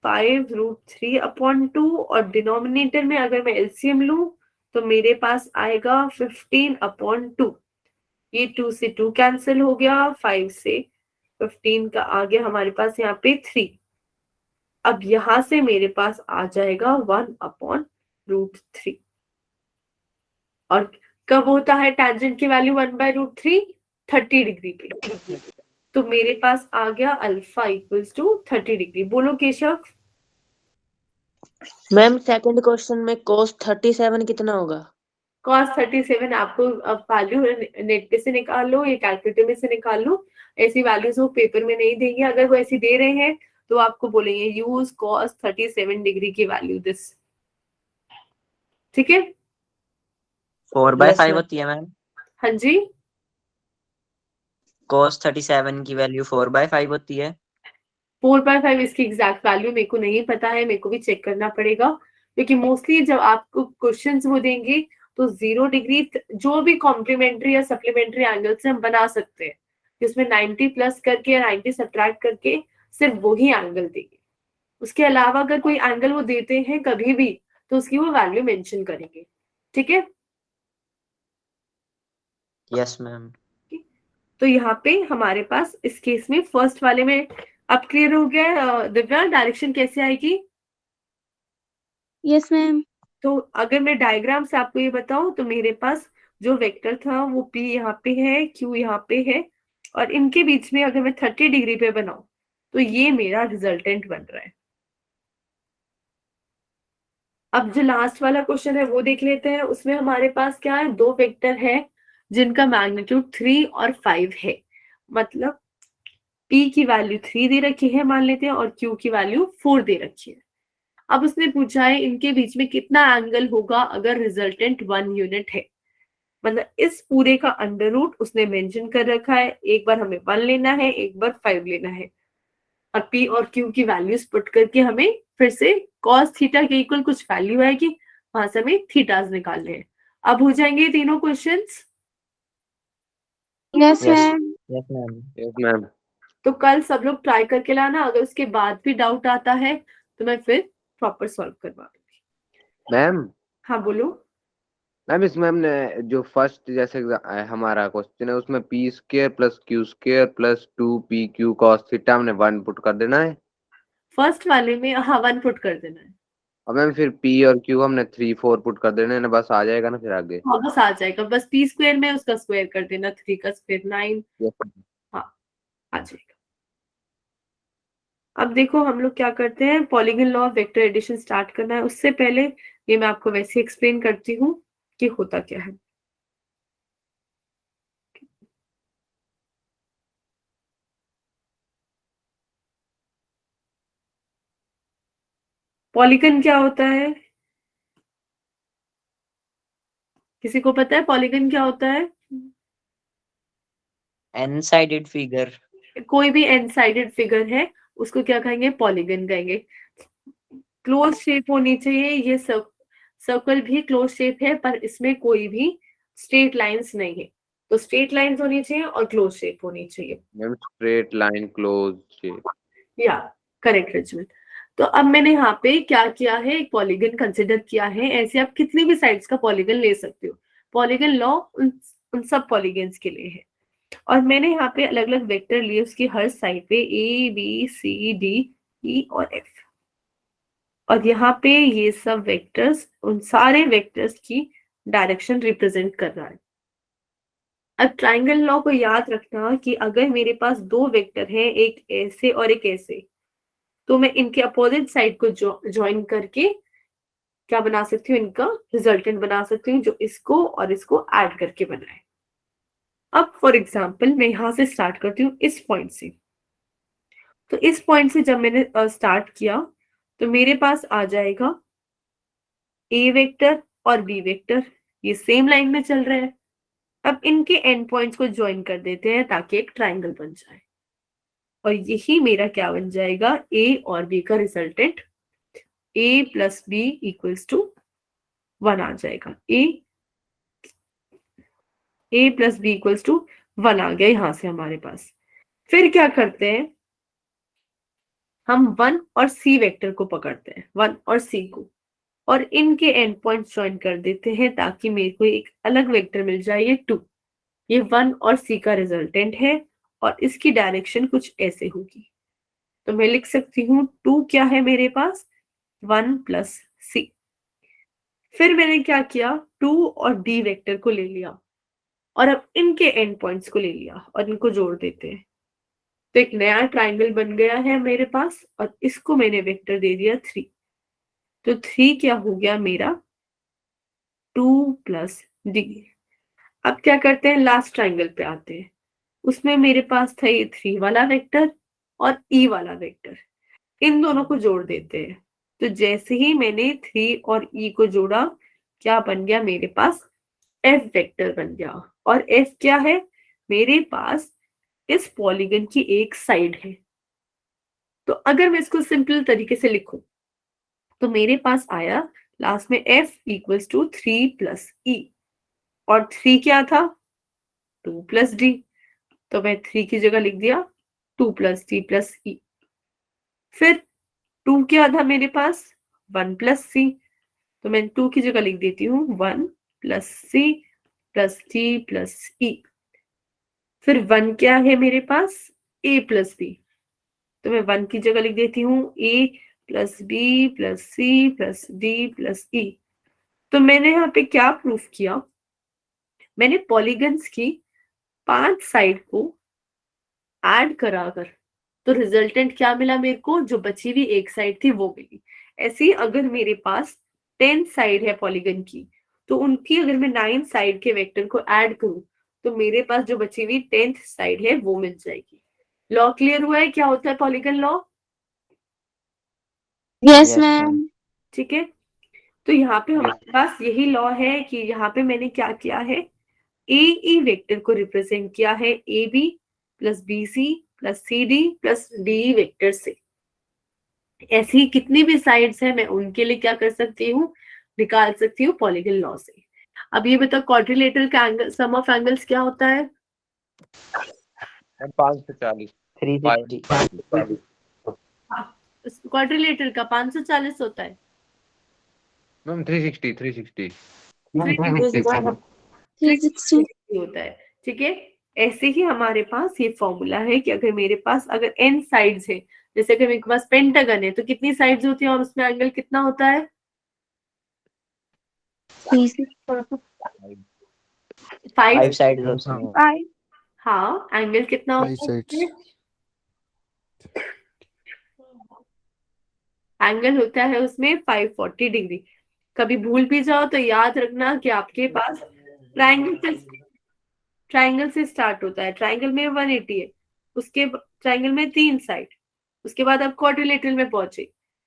5√3/2 और डिनोमिनेटर में अगर मैं एलसीएम लूं तो मेरे पास आएगा 15/2। ये 2 से 2 कैंसिल हो गया, 5 से 15 का आ गया हमारे पास यहाँ पे 3। अब यहां से मेरे पास आ जाएगा 1/√3। और कब होता है टेंजेंट की वैल्यू 1/√3? 30 डिग्री पे। तो मेरे पास आ गया अल्फा इक्वल्स टू 30 डिग्री। बोलो केशव। मैम सेकंड क्वेश्चन में cos 37 कितना होगा? cos 37 आपको अब वैल्यू नेट पे से निकाल लो या कैलकुलेटर में से निकाल लो। ऐसी वैल्यूज वो पेपर में नहीं देंगे। अगर वो ऐसी दे रहे हैं तो आपको बोलेंगे यूज cos 37 डिग्री की वैल्यू दिस। ठीक है, 4/5 ma'am. होती है मैम। हाँ जी, cos 37 की वैल्यू 4/5 होती है। 4/5 इसकी एग्जैक्ट वैल्यू मेरे को नहीं पता है, मेरे को भी चेक करना पड़ेगा, क्योंकि मोस्टली जब आपको क्वेश्चंस वो देंगे तो 0 डिग्री जो भी कॉम्प्लीमेंट्री या सप्लीमेंट्री एंगल से हम बना सकते हैं, जिसमें 90 प्लस करके या 90 सब्ट्रैक्ट करके सिर्फ वही एंगल देंगे। उसके अलावा अगर कोई एंगल वो देते हैं कभी भी तो उसकी वो वैल्यू मेंशन करेंगे। ठीक है, यस मैम। तो यहाँ पे हमारे पास इस केस में फर्स्ट वाले में अब क्लियर हो गया है। दिव्या डायरेक्शन कैसे आएगी? Yes ma'am. तो अगर मैं डायग्राम से आपको ये बताऊं तो मेरे पास जो वेक्टर था वो P यहाँ पे है, Q यहाँ पे है, और इनके बीच में अगर मैं 30 डिग्री पे बनाऊं तो ये मेरा रिजल्टेंट बन रहा है। अब जो लास्ट वाला क्वेश्चन है वो देख लेते हैं। उसमें हमारे पास क्या है, दो वेक्टर है जिनका मैग्नीट्यूड 3 और 5 है। मतलब P की वैल्यू 3 दे रखी है मान लेते हैं, और Q की वैल्यू 4 दे रखी है। अब उसने पूछा है इनके बीच में कितना एंगल होगा अगर रिजल्टेंट 1 यूनिट है। मतलब इस पूरे का अंडर रूट उसने मेंशन कर रखा है। एक बार हमें 1 लेना है, एक बार 5 लेना है, और P और Q की वैल्यूज पुट करके हमें फिर से cos थीटा के इक्वल कुछ वैल्यू आएगी, वहां से हमें थीटाज निकालने हैं। अब हो जाएंगे तीनों questions. Yes yes ma'am. Yes ma'am. Yes, ma'am. तो कल सब लोग ट्राई करके लाना, अगर उसके बाद भी डाउट आता है तो मैं फिर प्रॉपर सॉल्व करवा दूंगी। मैम हाँ बोलो। मैम इसमें हमने जो फर्स्ट जैसे हमारा क्वेश्चन है उसमें p² + q² + 2pq cos theta हमने 1 पुट कर देना है। फर्स्ट वाले में हाँ 1 पुट कर देना है। और मैम फिर p और q हमने 3 4 पुट कर देना है ना, बस आ जाएगा ना फिर आगे। हाँ बस आ जाएगा, बस p स्क्वायर में उसका स्क्वायर कर देना, 3 का स्क्वायर 9। Yes. हाँ आ जाएगा। अब देखो हम लोग क्या करते हैं, polygon law of vector addition start करना है। उससे पहले ये मैं आपको वैसे एक्सप्लेन करती हूँ कि होता क्या है। पॉलीगन क्या होता है, किसी को पता है पॉलीगन क्या होता है? N sided figure. कोई भी एन साइडेड फिगर है उसको क्या कहेंगे, पॉलीगन कहेंगे। क्लोज शेप होनी चाहिए, ये सर्कल भी क्लोज शेप है पर इसमें कोई भी स्ट्रेट लाइंस नहीं है। तो स्ट्रेट लाइंस होनी चाहिए और क्लोज शेप होनी चाहिए। Ma'am straight line close shape. या करेक्ट रिजल्ट। तो अब मैंने यहाँ पे क्या किया है, एक पॉलीगन कंसिडर किया है। ऐसे आप कितनी भी साइड्स का पॉलीगन ले सकते हो। पॉलीगन लॉ उन सब पॉलीगन्स के लिए है। और मैंने यहाँ पे अलग अलग वेक्टर लिए, उसकी हर साइड पे A B C D E और F। और यहाँ पे ये सब वेक्टर्स उन सारे वेक्टर्स की डायरेक्शन रिप्रेजेंट कर रहा है। अब ट्राइंगल लॉ को याद रखना कि अगर मेरे पास दो वेक्टर हैं, एक ऐसे और एक ऐसे, तो मैं इनके अपोजिट साइड को ज्वाइन करके क्या बना सकती हूँ, इनका रिजल्टेंट बना सकती हूँ, जो इसको और इसको ऐड करके बनाए। अब फॉर एग्जाम्पल मैं यहां से स्टार्ट करती हूँ इस पॉइंट से। तो इस पॉइंट से जब मैंने स्टार्ट किया तो मेरे पास आ जाएगा ए वेक्टर और बी वेक्टर, ये सेम लाइन में चल रहे हैं। अब इनके एंड पॉइंट्स को ज्वाइन कर देते हैं ताकि एक ट्राइंगल बन जाए। और यही मेरा क्या बन जाएगा, ए और बी का resultant, A plus B equals to 1 आ जाएगा। A plus B equals to 1 आ गया यहां से हमारे पास। फिर क्या करते हैं, हम 1 और सी वेक्टर को पकड़ते हैं, 1 और सी को, और इनके एंड पॉइंट्स ज्वाइन कर देते हैं ताकि मेरे को एक अलग वेक्टर मिल जाए, ये 2। ये 1 और सी का रिजल्टेंट है और इसकी डायरेक्शन कुछ ऐसे होगी। तो मैं लिख सकती हूँ 2 क्या है मेरे पास, 1 प्लस सी। फिर मैंने क्या किया, 2 और डी वेक्टर को ले लिया और अब इनके एंड पॉइंट्स को ले लिया और इनको जोड़ देते हैं। तो एक नया ट्राइंगल बन गया है मेरे पास और इसको मैंने वेक्टर दे दिया 3। तो 3 क्या हो गया मेरा, 2 प्लस डी। अब क्या करते हैं, लास्ट ट्राइंगल पे आते हैं। उसमें मेरे पास था ये 3 वाला वेक्टर और ई वाला वेक्टर, इन दोनों को जोड़ देते हैं। तो जैसे ही मैंने 3 और ई को जोड़ा, क्या बन गया मेरे पास, एफ वेक्टर बन गया। और एफ क्या है, मेरे पास इस पॉलीगन की एक साइड है। तो अगर मैं इसको सिंपल तरीके से लिखूं तो मेरे पास आया लास्ट में एफ इक्वल्स टू 3 प्लस ई, और 3 क्या था, 2 प्लस डी। तो मैं 3 की जगह लिख दिया 2 प्लस डी प्लस ई। फिर 2 क्या था मेरे पास, 1 प्लस सी। तो मैं 2 की जगह लिख देती हूँ 1 plus C plus D plus E. फिर 1 क्या है मेरे पास, ए प्लस बी। तो मैं 1 की जगह लिख देती हूँ A plus B plus C plus D plus E. तो मैंने यहाँ पे क्या प्रूफ किया, मैंने पॉलीगन्स की 5 साइड को ऐड कराकर, तो रिजल्टेंट क्या मिला मेरे को, जो बची हुई एक साइड थी वो मिली। ऐसे ही अगर मेरे पास 10 साइड है पॉलीगन की, तो उनकी अगर मैं 9 साइड के वेक्टर को ऐड करूं तो मेरे पास जो बची हुई 10th साइड है वो मिल जाएगी। लॉ क्लियर हुआ है, क्या होता है polygon law? Yes Yes, ma'am. ma'am. ठीक है, तो यहाँ पे हमारे पास यही लॉ है कि यहाँ पे मैंने क्या किया है, ए ई वेक्टर को रिप्रेजेंट किया है A B plus B C plus C D plus D vector से। ऐसी कितनी भी साइड्स है मैं उनके लिए क्या कर सकती हूँ, निकाल सकती हूँ पॉलीगन लॉ से। अब ये बताओ क्वाड्रिलेटरल का एंगल, सम ऑफ एंगल्स क्या होता है? 540 360. क्वाड्रिलेटरल का 540 होता है। मैम 360 360. होता है, ठीक है। ऐसे ही हमारे पास ये फॉर्मूला है कि अगर मेरे पास अगर n साइड्स है, जैसे कि मेरे पास पेंटागन है, तो कितनी साइड्स होती हैं और उसमें एंगल कितना होता है? 5 5। sides also. हाँ, एंगल कितना होता है? एंगल होता है उसमें 540 डिग्री। कभी भूल भी जाओ तो याद रखना कि आपके पास ट्राइंगल से स्टार्ट होता है, ट्राइंगल में 180 है, उसके ट्राइंगल में 3 साइड, उसके बाद आप क्वाड्रिलेटरल में पहुंचे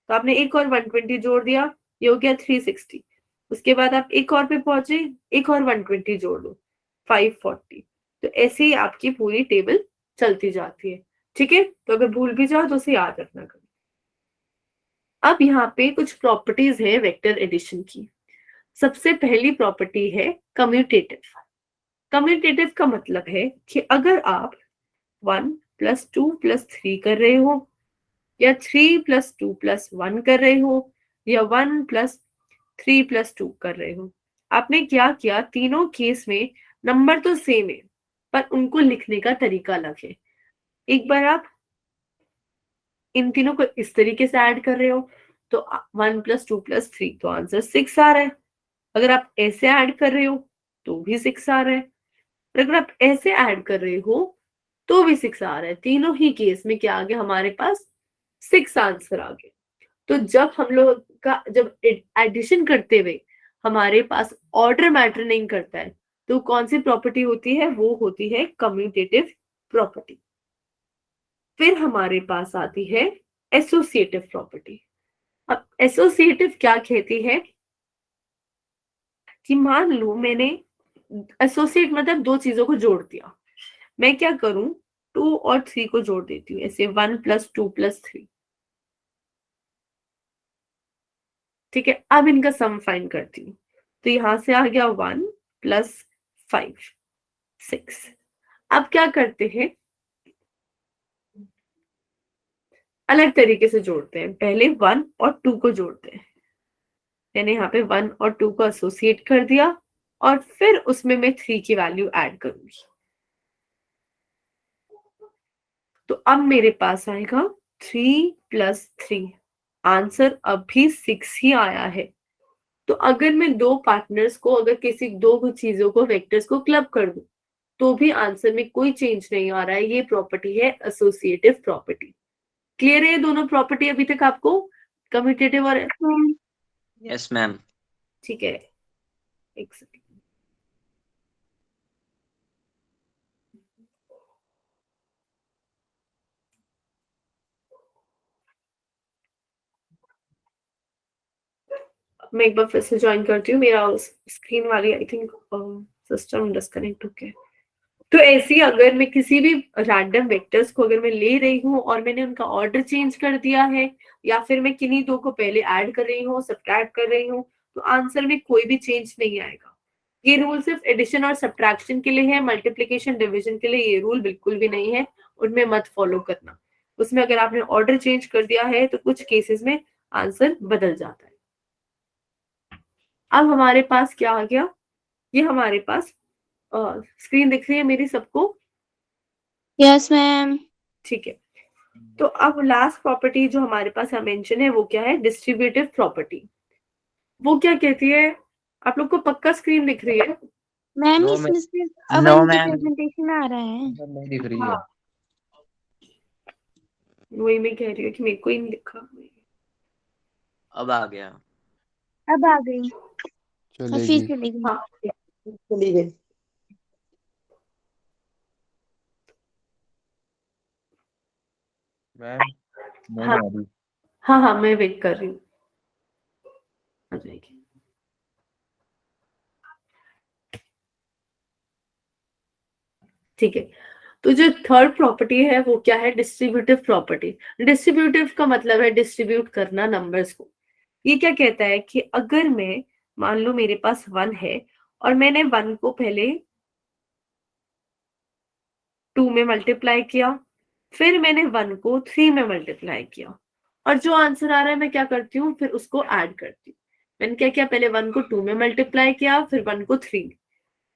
तो आपने एक और 120 जोड़ दिया, ये हो गया 360। उसके बाद आप एक और पे पहुंचे, एक और 120 जोड़ लो, 540। तो ऐसे ही आपकी पूरी टेबल चलती जाती है, ठीक है। तो अगर भूल भी जाओ तो उसे याद रखना कभी। अब यहाँ पे कुछ प्रॉपर्टीज है वेक्टर एडिशन की। सबसे पहली प्रॉपर्टी है कम्यूटेटिव। कम्यूटेटिव का मतलब है कि अगर आप 1 प्लस 2 प्लस 3 कर रहे हो, या 3 प्लस 2 प्लस 1 कर रहे हो, या 1 प्लस 3 प्लस 2 कर रहे हो, आपने क्या किया, तीनों केस में नंबर तो सेम है पर उनको लिखने का तरीका अलग है। एक बार आप इन तीनों को इस तरीके से ऐड कर रहे हो तो 1 प्लस 2 प्लस 3, तो आंसर 6 आ रहा है। अगर आप ऐसे ऐड कर रहे हो तो भी 6 आ रहा है, और अगर आप ऐसे ऐड कर रहे हो तो भी 6 आ रहा है। तीनों ही केस में क्या आ गया हमारे पास, 6 आंसर आ गए। तो जब हम लोग का जब एडिशन करते हुए हमारे पास ऑर्डर मैटर नहीं करता है, तो कौन सी प्रॉपर्टी होती है, वो होती है कम्यूटेटिव प्रॉपर्टी। फिर हमारे पास आती है एसोसिएटिव प्रॉपर्टी। अब एसोसिएटिव क्या कहती है कि मान लो मैंने एसोसिएट मतलब दो चीजों को जोड़ दिया। मैं क्या करूं, 2 और 3 को जोड़ देती हूँ, ऐसे 1 + 2 + 3। ठीक है, अब इनका सम फाइंड करती हूँ। तो यहाँ से आ गया 1 + 5 6। अब क्या करते हैं, अलग तरीके से जोड़ते हैं। पहले 1 और 2 को जोड़ते हैं। मैंने यहाँ पे 1 और 2 को एसोसिएट कर दिया और फिर उसमें मैं 3 की वैल्यू ऐड करूंगी। तो अब मेरे पास आएगा 3 + 3। आंसर अब भी 6 ही आया है। तो अगर मैं दो पार्टनर्स को, अगर किसी दो चीजों को, वेक्टर्स को क्लब कर दूं, तो भी आंसर में कोई चेंज नहीं आ रहा है। ये प्रॉपर्टी है एसोसिएटिव प्रॉपर्टी। क्लियर है ये दोनों प्रॉपर्टी अभी तक आपको, कम्यूटेटिव और यस मैम। ठीक है, एक सेकंड। मैं एक बार फिर से ज्वाइन करती हूँ, मेरा स्क्रीन वाली आई थिंक सिस्टम डिस्कनेक्ट हो गया। तो ऐसे ही अगर मैं किसी भी रैंडम वेक्टर्स को अगर मैं ले रही हूँ और मैंने उनका ऑर्डर चेंज कर दिया है, या फिर मैं किन्हीं दो को पहले ऐड कर रही हूँ, सब्ट्रैक्ट कर रही हूँ, तो आंसर में कोई भी चेंज नहीं आएगा। ये रूल सिर्फ एडिशन और सब्ट्रैक्शन के लिए है, मल्टीप्लिकेशन डिवीजन के लिए ये रूल बिल्कुल भी नहीं है, उनमें मत फॉलो करना। उसमें अगर आपने ऑर्डर चेंज कर दिया है तो कुछ केसेस में आंसर बदल जाता है। अब हमारे पास क्या आ गया, ये हमारे पास स्क्रीन दिख रही है मेरी सबको? Yes ma'am. ठीक है, तो अब लास्ट प्रॉपर्टी जो हमारे पास मेंशन है वो क्या है, डिस्ट्रीब्यूटिव प्रॉपर्टी। वो क्या कहती है, आप लोग को पक्का स्क्रीन दिख रही है? मैम नो इसमें सिर्फ नो अवन की मैम, प्रेजेंटेशन आ रहा है। नहीं दिख रही है। वही मैं कह रही हूँ कि मेरे को ही नहीं दिखा। अब आ गया। अब आ गई और फिर चलेगी। चली गई। हाँ, चली गई। मैम नहीं हाँ आ रही। हाँ हाँ, मैं वेट कर रही हूँ, आ जाएगी। ठीक है, तो जो थर्ड प्रॉपर्टी है वो क्या है, डिस्ट्रीब्यूटिव प्रॉपर्टी। डिस्ट्रीब्यूटिव का मतलब है डिस्ट्रीब्यूट करना नंबर्स को। ये क्या कहता है कि अगर मैं, मान लो मेरे पास 1 है और मैंने 1 को पहले 2 में मल्टीप्लाई किया, फिर मैंने 1 को 3 में मल्टीप्लाई किया, और जो आंसर आ रहा है मैं क्या करती हूँ, फिर उसको ऐड करती हूँ। मैंने क्या किया, पहले 1 को 2 में मल्टीप्लाई किया, फिर 1 को 3 में।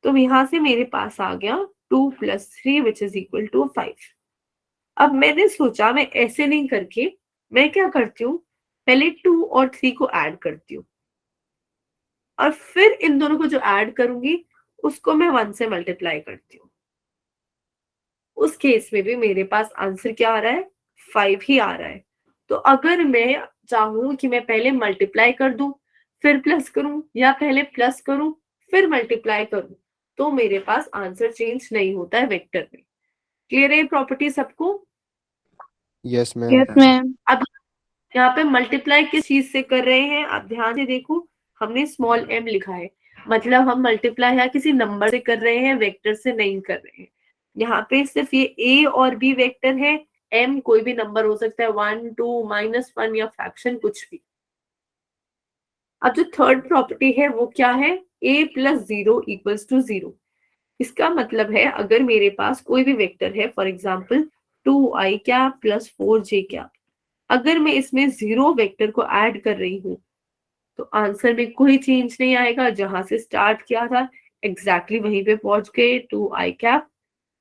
तो यहां से मेरे पास आ गया 2 + 3 विच इज इक्वल टू 5। अब मैंने सोचा मैं ऐसे नहीं करके मैं क्या करती हूँ, पहले 2 और 3 को ऐड करती हूँ और फिर इन दोनों को जो ऐड करूंगी उसको मैं 1 से मल्टीप्लाई करती हूँ। उस केस में भी मेरे पास आंसर क्या आ रहा है, 5 ही आ रहा है। तो अगर मैं चाहूं कि मैं पहले मल्टीप्लाई कर दूं फिर प्लस करूं, या पहले प्लस करूं फिर मल्टीप्लाई करूं, तो मेरे पास आंसर चेंज नहीं होता है वेक्टर में। क्लियर है ये प्रॉपर्टी सबको? Yes ma'am. Yes ma'am. अब यहाँ पे मल्टीप्लाई किस चीज से कर रहे हैं, आप ध्यान से देखो, हमने स्मॉल m लिखा है, मतलब हम मल्टीप्लाई यहाँ किसी नंबर से कर रहे हैं, वेक्टर से नहीं कर रहे हैं। यहाँ पे सिर्फ ये a और b वेक्टर है, m कोई भी नंबर हो सकता है, 1 2 -1 या फ्रैक्शन कुछ भी। अब जो थर्ड प्रॉपर्टी है वो क्या है, a + 0 = 0। इसका मतलब है अगर मेरे पास कोई भी वेक्टर है, फॉर एग्जाम्पल 2i + 4j, अगर मैं इसमें 0 वेक्टर को ऐड कर रही हूँ तो आंसर में कोई चेंज नहीं आएगा। जहां से स्टार्ट किया था एग्जैक्टली वहीं पे पहुंच गए, 2i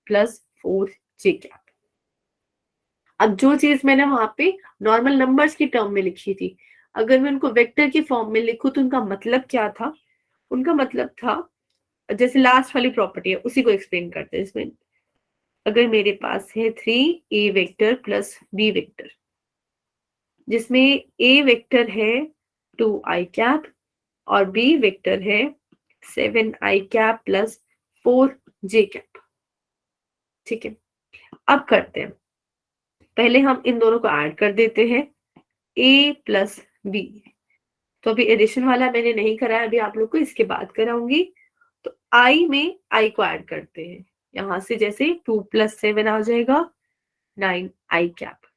+ 4j। अब जो चीज मैंने वहां पे नॉर्मल नंबर्स की टर्म में लिखी थी, अगर मैं उनको वेक्टर की फॉर्म में लिखूं तो उनका मतलब क्या था, उनका मतलब था, जैसे लास्ट वाली प्रॉपर्टी है उसी को एक्सप्लेन करते हैं इसमें। अगर मेरे पास है 3a वेक्टर + b वेक्टर, जिसमें a वेक्टर है 2i और b वेक्टर है 7i + 4j। ठीक है, अब करते हैं, पहले हम इन दोनों को ऐड कर देते हैं, a + b। तो अभी एडिशन वाला मैंने नहीं कराया, अभी आप लोग को इसके बाद कराऊंगी। तो i में i को ऐड करते हैं, यहाँ से जैसे 2 + 7 आ जाएगा 9 आई कैप।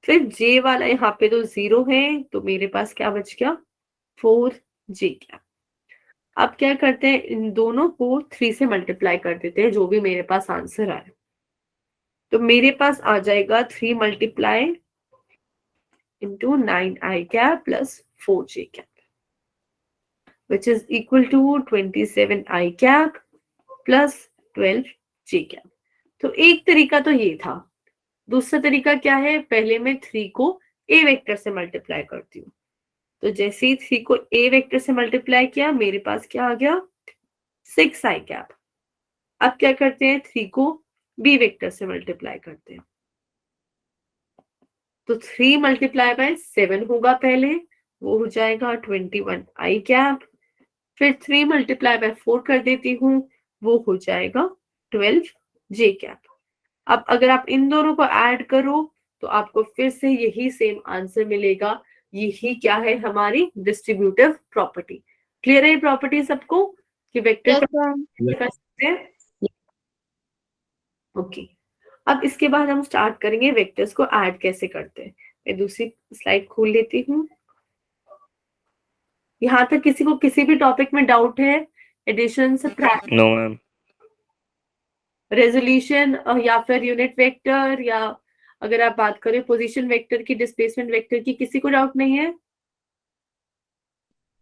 फिर जे वाला यहाँ पे तो 0 है, तो मेरे पास क्या बच गया 4 जे कैप। अब क्या करते हैं, इन दोनों को 3 से मल्टीप्लाई कर देते हैं, जो भी मेरे पास आंसर आए। तो मेरे पास आ जाएगा 3 multiply into 9i cap plus 4j cap, which is equal to 27i cap plus 12j cap. तो एक तरीका तो ये था। दूसरा तरीका क्या है, पहले मैं 3 को a वेक्टर से मल्टीप्लाई करती हूँ। तो जैसे ही 3 को a वेक्टर से मल्टीप्लाई किया, मेरे पास क्या आ गया 6i cap। अब क्या करते हैं, 3 को b वेक्टर से मल्टीप्लाई करते हैं। तो 3 मल्टीप्लाई बाय 7 होगा पहले, वो हो जाएगा 21 आई कैप। फिर 3 मल्टीप्लाई बाय 4 कर देती हूँ, वो हो जाएगा 12 जे कैप। अब अगर आप इन दोनों को ऐड करो तो आपको फिर से यही सेम आंसर मिलेगा। यही क्या है, हमारी डिस्ट्रीब्यूटिव प्रॉपर्टी। क्लियर है ये प्रॉपर्टी सबको कि वेक्टर Yes, ma'am. कर सकते हैं? ओके, अब इसके बाद हम स्टार्ट करेंगे वेक्टर्स को ऐड कैसे करते हैं। मैं दूसरी स्लाइड खोल लेती हूँ। यहाँ तक किसी को किसी भी टॉपिक में डाउट है, addition, subtraction, no ma'am. Resolution या फिर यूनिट वेक्टर, या अगर आप बात करें पोजीशन वेक्टर की, डिस्प्लेसमेंट वेक्टर की, किसी को डाउट नहीं है?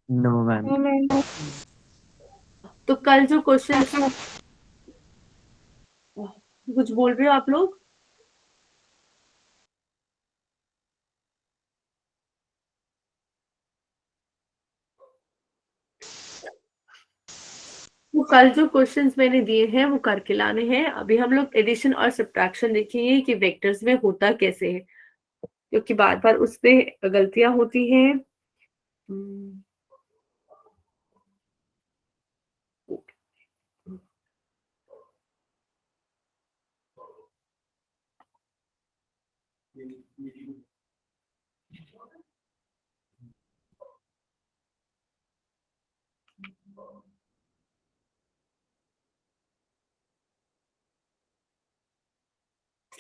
No ma'am. No, ma'am. तो कल जो क्वेश्चन, कुछ बोल रहे हो आप लोग? वो कल जो क्वेश्चंस मैंने दिए हैं वो करके लाने हैं। अभी हम लोग एडिशन और सब्ट्रैक्शन देखेंगे कि वेक्टर्स में होता कैसे है, क्योंकि बार बार उस पे गलतियां होती हैं।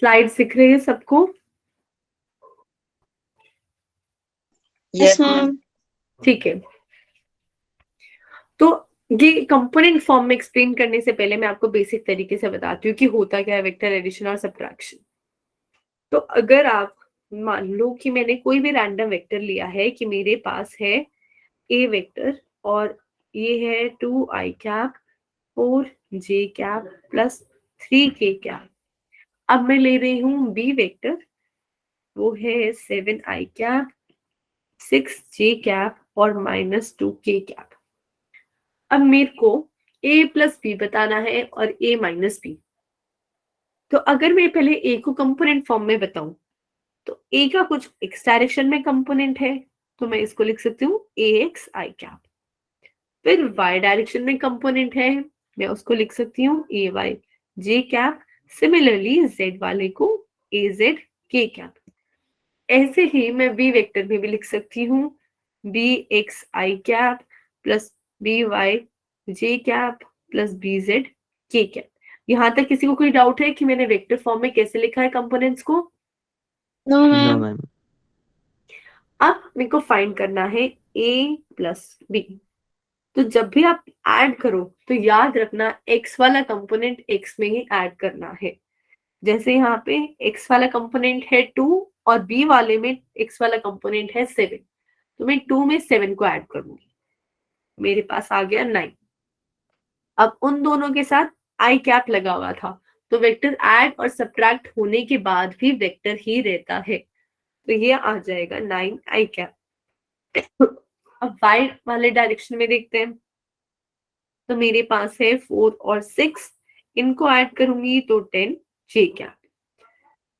स्लाइड दिख रही है सबको? Yes, ma'am. ठीक है, तो ये कंपोनेंट फॉर्म में एक्सप्लेन करने से पहले मैं आपको बेसिक तरीके से बताती हूँ कि होता क्या है वेक्टर एडिशन और सब्ट्रैक्शन। तो अगर आप मान लो कि मैंने कोई भी रैंडम वेक्टर लिया है, कि मेरे पास है ए वेक्टर और ये है 2i cap 4j cap plus 3k cap. अब मैं ले रही हूँ बी वेक्टर, वो है 7i कैप 6j कैप और -2k कैप। अब मेरे को a प्लस बी बताना है और a माइनस बी। तो अगर मैं पहले a को कंपोनेंट फॉर्म में बताऊं, तो a का कुछ x डायरेक्शन में कंपोनेंट है, तो मैं इसको लिख सकती हूँ ax i कैप। फिर y डायरेक्शन में कंपोनेंट है, मैं उसको लिख सकती हूँ ay j cap. Similarly z वाले को az k कैप। ऐसे ही मैं b वेक्टर में भी लिख सकती हूँ bx i cap plus by j cap plus bz k cap. यहाँ तक किसी को कोई डाउट है कि मैंने वेक्टर फॉर्म में कैसे लिखा है कंपोनेंट्स को? No, no ma'am. मैम। अब मेरे को फाइंड करना है a प्लस बी। तो जब भी आप ऐड करो तो याद रखना x वाला कंपोनेंट x में ही ऐड करना है। जैसे यहाँ पे x वाला कंपोनेंट है 2 और b वाले में x वाला कंपोनेंट है 7, तो मैं 2 में 7 को ऐड करूंगी, मेरे पास आ गया 9। अब उन दोनों के साथ आई कैप लगा हुआ था, तो वेक्टर ऐड और सब्ट्रैक्ट होने के बाद भी वेक्टर ही रहता है, तो ये आ जाएगा 9 आई कैप। अब वाई वाले डायरेक्शन में देखते हैं, तो मेरे पास है 4 और 6, इनको ऐड करूंगी तो 10 जे कैप।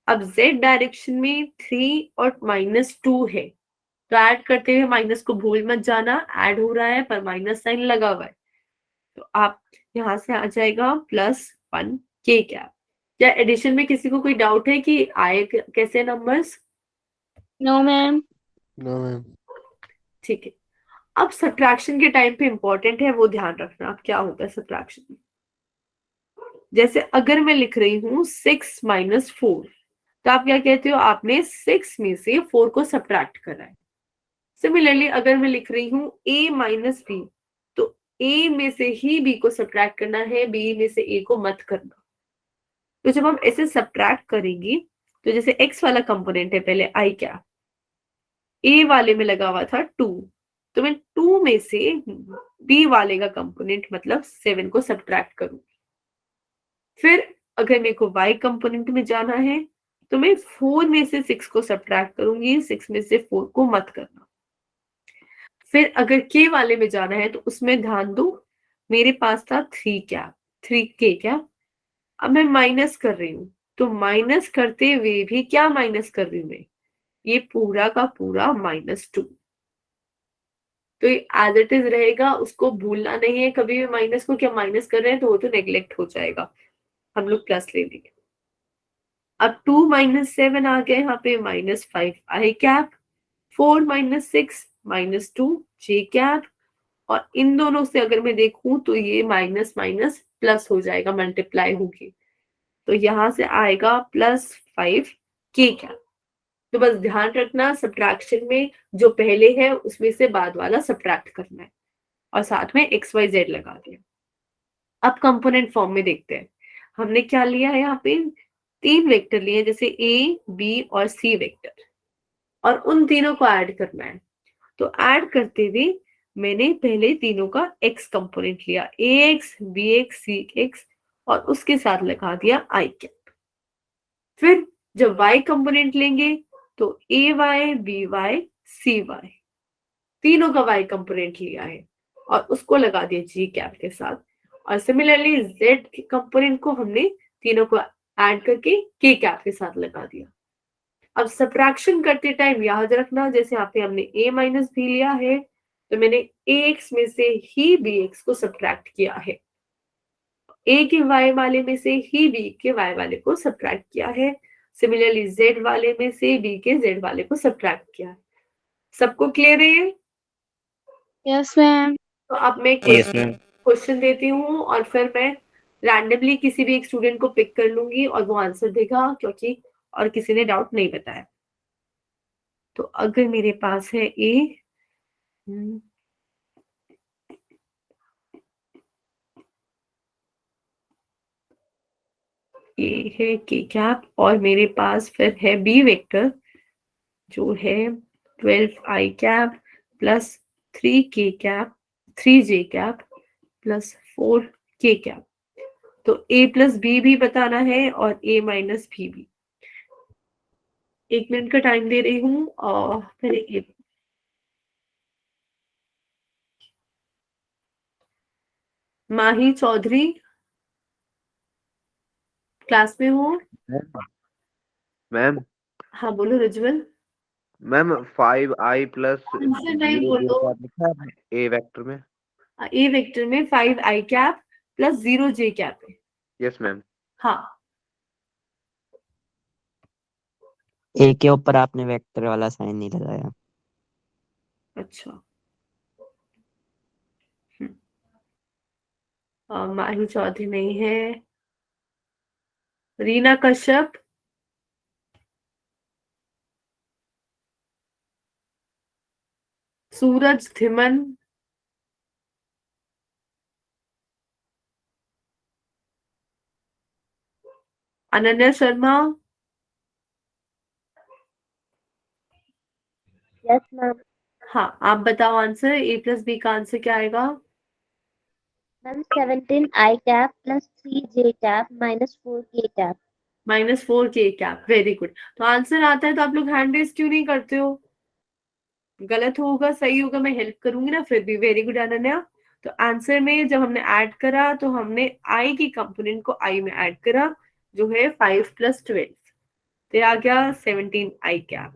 अब z डायरेक्शन में 3 और -2 है, तो ऐड करते हुए माइनस को भूल मत जाना, ऐड हो रहा है पर माइनस साइन लगा हुआ है, तो आप यहाँ से आ जाएगा +1 k कैप। क्या एडिशन में किसी को कोई डाउट है कि आए कैसे numbers? No, ma'am. No, ma'am. ठीक है, अब सब्ट्रैक्शन के टाइम पे इंपॉर्टेंट है वो ध्यान रखना। अब क्या होता है सब्ट्रैक्शन में, जैसे अगर मैं लिख रही हूँ 6 माइनस 4, तो आप क्या कहते हो, आपने 6 में से 4 को सब्ट्रैक्ट करा है। सिमिलरली अगर मैं लिख रही हूँ a माइनस बी, तो a में से ही b को सब्ट्रैक्ट करना है, b में से a को मत करना। तो जब हम ऐसे सब्ट्रैक्ट करेंगे, तो जैसे x वाला कंपोनेंट है पहले i क्या, a वाले में लगा हुआ था 2, तो मैं 2 में से b वाले का कंपोनेंट मतलब 7 को सब्ट्रैक्ट करूंगी। फिर अगर मेरे को y कंपोनेंट में जाना है, तो मैं 4 में से 6 को सब्ट्रैक्ट करूंगी, 6 में से 4 को मत करना। फिर अगर k वाले में जाना है, तो उसमें ध्यान दो, मेरे पास था 3 क्या, 3k क्या, अब मैं माइनस कर रही हूँ, तो माइनस करते हुए भी क्या माइनस कर रही हूँ मैं, ये पूरा का पूरा -2। तो ये एज इट इज रहेगा, उसको भूलना नहीं है कभी भी, माइनस को क्या माइनस कर रहे हैं तो वो तो नेग्लेक्ट हो जाएगा, हम लोग प्लस ले लेंगे। अब 2 माइनस 7 आ गया यहाँ पे, -5 आई कैप, 4 माइनस 6 -2 जे कैप, और इन दोनों से अगर मैं देखूं तो ये माइनस माइनस प्लस हो जाएगा, मल्टीप्लाई होगी, तो यहां से आएगा +5 के कैप। तो बस ध्यान रखना, सब्ट्रैक्शन में जो पहले है उसमें से बाद वाला सब्ट्रैक्ट करना है, और साथ में XYZ लगा दिया। अब कंपोनेंट फॉर्म में देखते हैं, हमने क्या लिया है, यहाँ पे 3 वेक्टर लिए, जैसे A, B और C वेक्टर, और उन तीनों को ऐड करना है। तो ऐड करते हुए मैंने पहले तीनों का x कंपोनेंट लिया, ax, bx, cx, और उसके साथ लगा दिया i कैप। फिर जब y कंपोनेंट लेंगे, तो ay, by, cy, तीनों का y कंपोनेंट लिया है और उसको लगा दिया g कैप के साथ। और सिमिलरली z कंपोनेंट को हमने तीनों को ऐड करके k कैप के साथ लगा दिया। अब सब्ट्रैक्शन करते टाइम याद रखना, जैसे यहाँ पे हमने a माइनस b लिया है, तो मैंने ax में से ही bx को सब्ट्रैक्ट किया है, a के y वाले में से ही b के y वाले को सब्ट्रैक्ट किया है, सिमिलरली z वाले में से b के z वाले को सब्ट्रैक्ट किया है। सबको क्लियर है? Yes ma'am. तो अब मैं क्वेश्चन देती हूँ और फिर मैं रैंडमली किसी भी एक स्टूडेंट को पिक कर लूंगी और वो आंसर देगा, क्योंकि और किसी ने डाउट नहीं बताया। तो अगर मेरे पास है ए, ये है के कैप, और मेरे पास फिर है बी वेक्टर जो है 12 आई कैप प्लस 3 के कैप, 3 जे कैप प्लस 4 के कैप। तो a प्लस बी भी बताना है और a माइनस बी भी। 1 मिनट का टाइम दे रही हूँ, और पहले माही चौधरी क्लास में हो? मैम हाँ बोलो रिजवल। मैम 5i प्लस आंसर नहीं बोलो। लिखा है ए वेक्टर में। ए वेक्टर में 5 आई कैप प्लस 0 जे कैप है। Yes ma'am. हाँ, ए के ऊपर आपने वेक्टर वाला साइन नहीं लगाया। अच्छा। माही चौधरी नहीं है। रीना कश्यप, सूरज धिमन, अनन्या शर्मा, यस मैम। हाँ आप बताओ आंसर, a प्लस बी का आंसर क्या आएगा? मैम 17 आई कैप प्लस 3 जे कैप माइनस 4 के कैप। -4 के कैप, वेरी गुड। तो आंसर आता है तो आप लोग हैंड रेस क्यों नहीं करते हो? गलत होगा सही होगा मैं हेल्प करूंगी ना, फिर भी वेरी गुड अनन्या। तो आंसर में जब हमने ऐड करा, तो हमने आई की कंपोनेंट को आई में ऐड करा, जो है 5 प्लस 12, तो आ गया 17 आई कैप।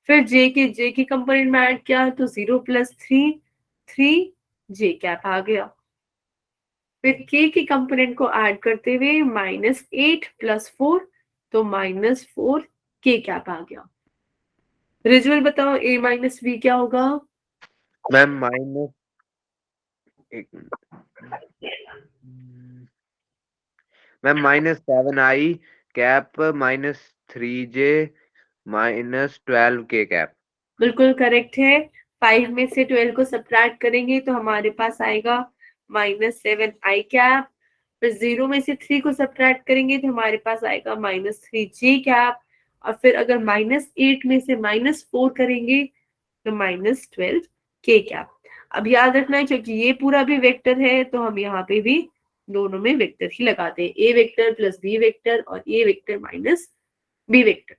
फिर जे की कंपोनेंट में ऐड किया, तो 0 प्लस 3, 3 जे कैप आ गया। फिर के की कंपोनेंट को ऐड करते हुए -8 प्लस 4, तो -4 के कैप आ गया। रिजवल बताओ a माइनस बी क्या होगा? मैम माइनस, एक ma'am -7i cap -3j -12k cap. बिल्कुल करेक्ट है। 5 में से 12 को सब्ट्रैक्ट करेंगे तो हमारे पास आएगा -7i कैप। फिर 0 में से 3 को सब्ट्रैक्ट करेंगे तो हमारे पास आएगा -3j कैप। और फिर अगर -8 में से -4 करेंगे तो -12k कैप। अब याद रखना है क्योंकि ये पूरा भी वेक्टर है तो हम यहाँ पे भी दोनों में वेक्टर ही लगाते हैं, ए वेक्टर प्लस बी वेक्टर और ए वेक्टर माइनस बी वेक्टर।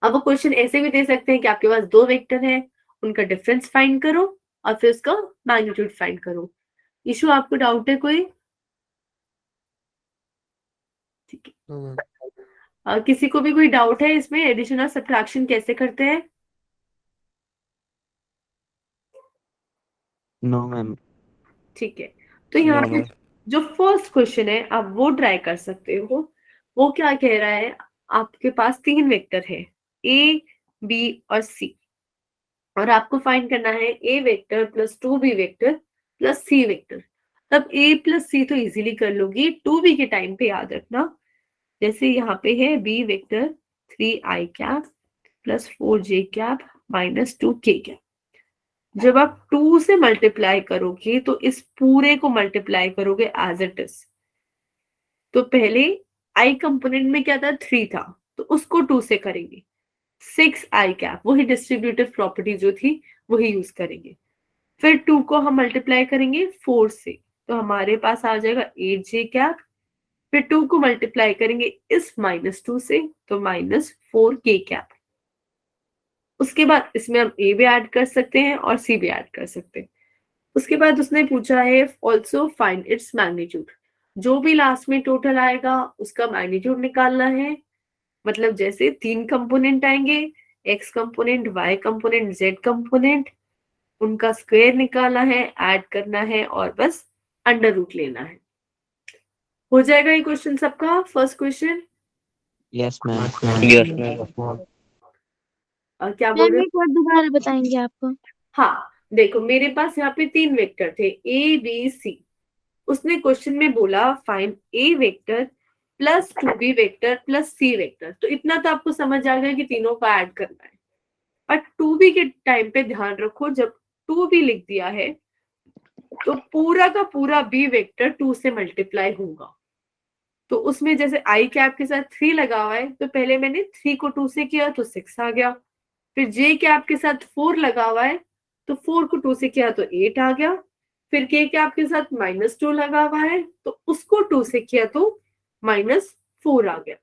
अब वो क्वेश्चन ऐसे भी दे सकते हैं कि आपके पास दो वेक्टर है, उनका डिफरेंस फाइंड करो और फिर उसका मैग्नीट्यूड फाइंड करो। इशू आपको डाउट है कोई? ठीक है। No, ma'am. किसी को भी कोई डाउट है इसमें एडिशन और सब्ट्रैक्शन कैसे करते हैं? No ma'am. ठीक है, तो यहाँ नो पे मैम। जो फर्स्ट क्वेश्चन है आप वो ट्राई कर सकते हो। वो क्या कह रहा है, आपके पास तीन वेक्टर है ए बी और सी, और आपको फाइंड करना है A vector plus 2b vector plus C vector. तब ए प्लस सी तो इजीली कर लोगी, 2b के टाइम पे याद रखना। जैसे यहाँ पे है B vector 3i cap plus 4j cap minus 2k cap. जब आप 2 से मल्टीप्लाई करोगे तो इस पूरे को मल्टीप्लाई करोगे एज इट इज। तो पहले i कंपोनेंट में क्या था, 3 था, तो उसको 2 से करेंगे। 6i कैप, वही डिस्ट्रीब्यूटिव प्रॉपर्टी जो थी वही यूज करेंगे। फिर 2 को हम मल्टीप्लाई करेंगे 4 से, तो हमारे पास आ जाएगा 8j कैप। फिर 2 को मल्टीप्लाई करेंगे इस -2 से, तो -4k कैप। उसके बाद इसमें हम a भी ऐड कर सकते हैं और c भी ऐड कर सकते हैं। उसके बाद उसने पूछा है ऑल्सो फाइंड इट्स मैग्नीट्यूड। जो भी लास्ट में टोटल आएगा उसका मैग्नीट्यूड निकालना है। मतलब जैसे 3 कंपोनेंट आएंगे, x component, y component, z component, उनका स्क्वायर निकालना है, ऐड करना है और बस अंडर रूट लेना है। हो जाएगा ये क्वेश्चन सबका फर्स्ट क्वेश्चन। Yes ma'am. क्या बोल मैम रहे एक बार दोबारा बताएंगे आपको? हाँ, देखो मेरे पास यहाँ पे 3 वेक्टर थे ए बी सी। उसने क्वेश्चन में बोला find A vector plus 2b vector plus C vector. तो इतना तो आपको समझ आ गया कि तीनों को ऐड करना है। और 2b के टाइम पे ध्यान रखो, जब 2b लिख दिया है तो पूरा का पूरा b वेक्टर 2 से मल्टीप्लाई होगा। तो उसमें जैसे i कैप के साथ 3 लगा हुआ है, तो पहले मैंने 3 को 2 से किया तो 6 आ गया। फिर j कैप के साथ 4 लगा हुआ है, तो 4 को 2 से किया तो 8 आ गया। फिर k कैप के साथ -2 लगा हुआ है, तो उसको 2 से किया तो -4 आ गया।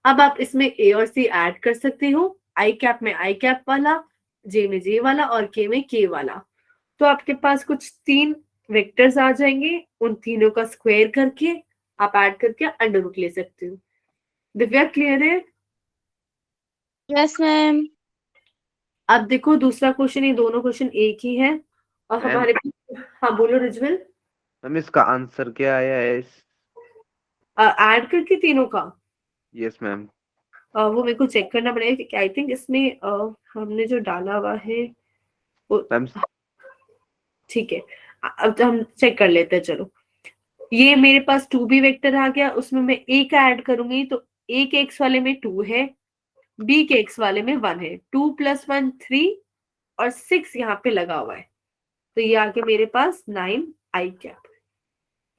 अब आप इसमें a और c ऐड कर सकते हो, i कैप में i कैप वाला, j में j वाला और k में k वाला। तो आपके पास कुछ 3 वेक्टर्स आ जाएंगे, उन तीनों का स्क्वायर करके आप ऐड करके अंडर रूट ले सकते हो। दिव्या क्लियर है? Yes ma'am. अब देखो दूसरा क्वेश्चन, ये दोनों क्वेश्चन एक ही है और मैम हमारे हाँ बोलो रिजविल। मैम इसका आंसर क्या आया है ऐड करके तीनों का यस मैम। वो मेरे को चेक करना पड़ेगा क्योंकि आई थिंक इसमें हमने जो डाला हुआ है वो मैम ठीक है। अब तो हम चेक कर लेते हैं। चलो, ये मेरे पास 2b वेक्टर आ गया, उसमें मैं a का ऐड करूंगी तो a के x वाले में 2 है, b के x वाले में 1 है। 2 + 1 3 और 6 यहाँ पे लगा हुआ है, तो ये आगे मेरे पास 9i कैप।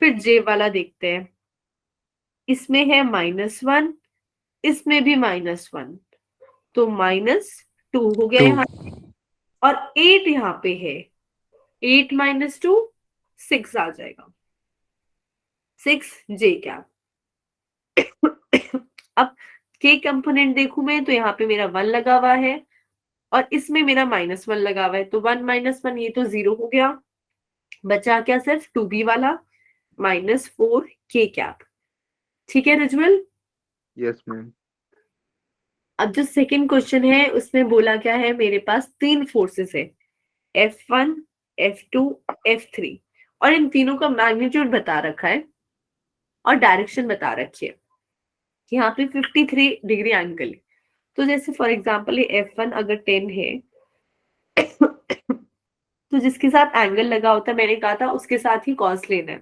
फिर j वाला देखते हैं, इसमें है -1, इसमें भी -1, तो -2 हो गया यहाँ। और 8 यहाँ पे है, 8 - 2 6 आ जाएगा, 6j कैप। अब k कंपोनेंट देखूं मैं तो यहाँ पे मेरा 1 लगा हुआ है और इसमें मेरा -1 लगा हुआ है, तो 1 - 1 ये तो 0 हो गया। बचा क्या, सिर्फ 2b वाला -4k कैप। ठीक है रिजवल? Yes ma'am. अब जो सेकंड क्वेश्चन है उसमें बोला क्या है, मेरे पास 3 फोर्सेस है F1 F2 F3 और इन तीनों का मैग्नीट्यूड बता रखा है और डायरेक्शन बता रखी है। यहाँ पे 53 डिग्री एंगल है। तो जैसे फॉर एग्जांपल ये F1 अगर 10 है तो जिसके साथ एंगल लगा होता है, मैंने कहा था उसके साथ ही कॉस लेना है।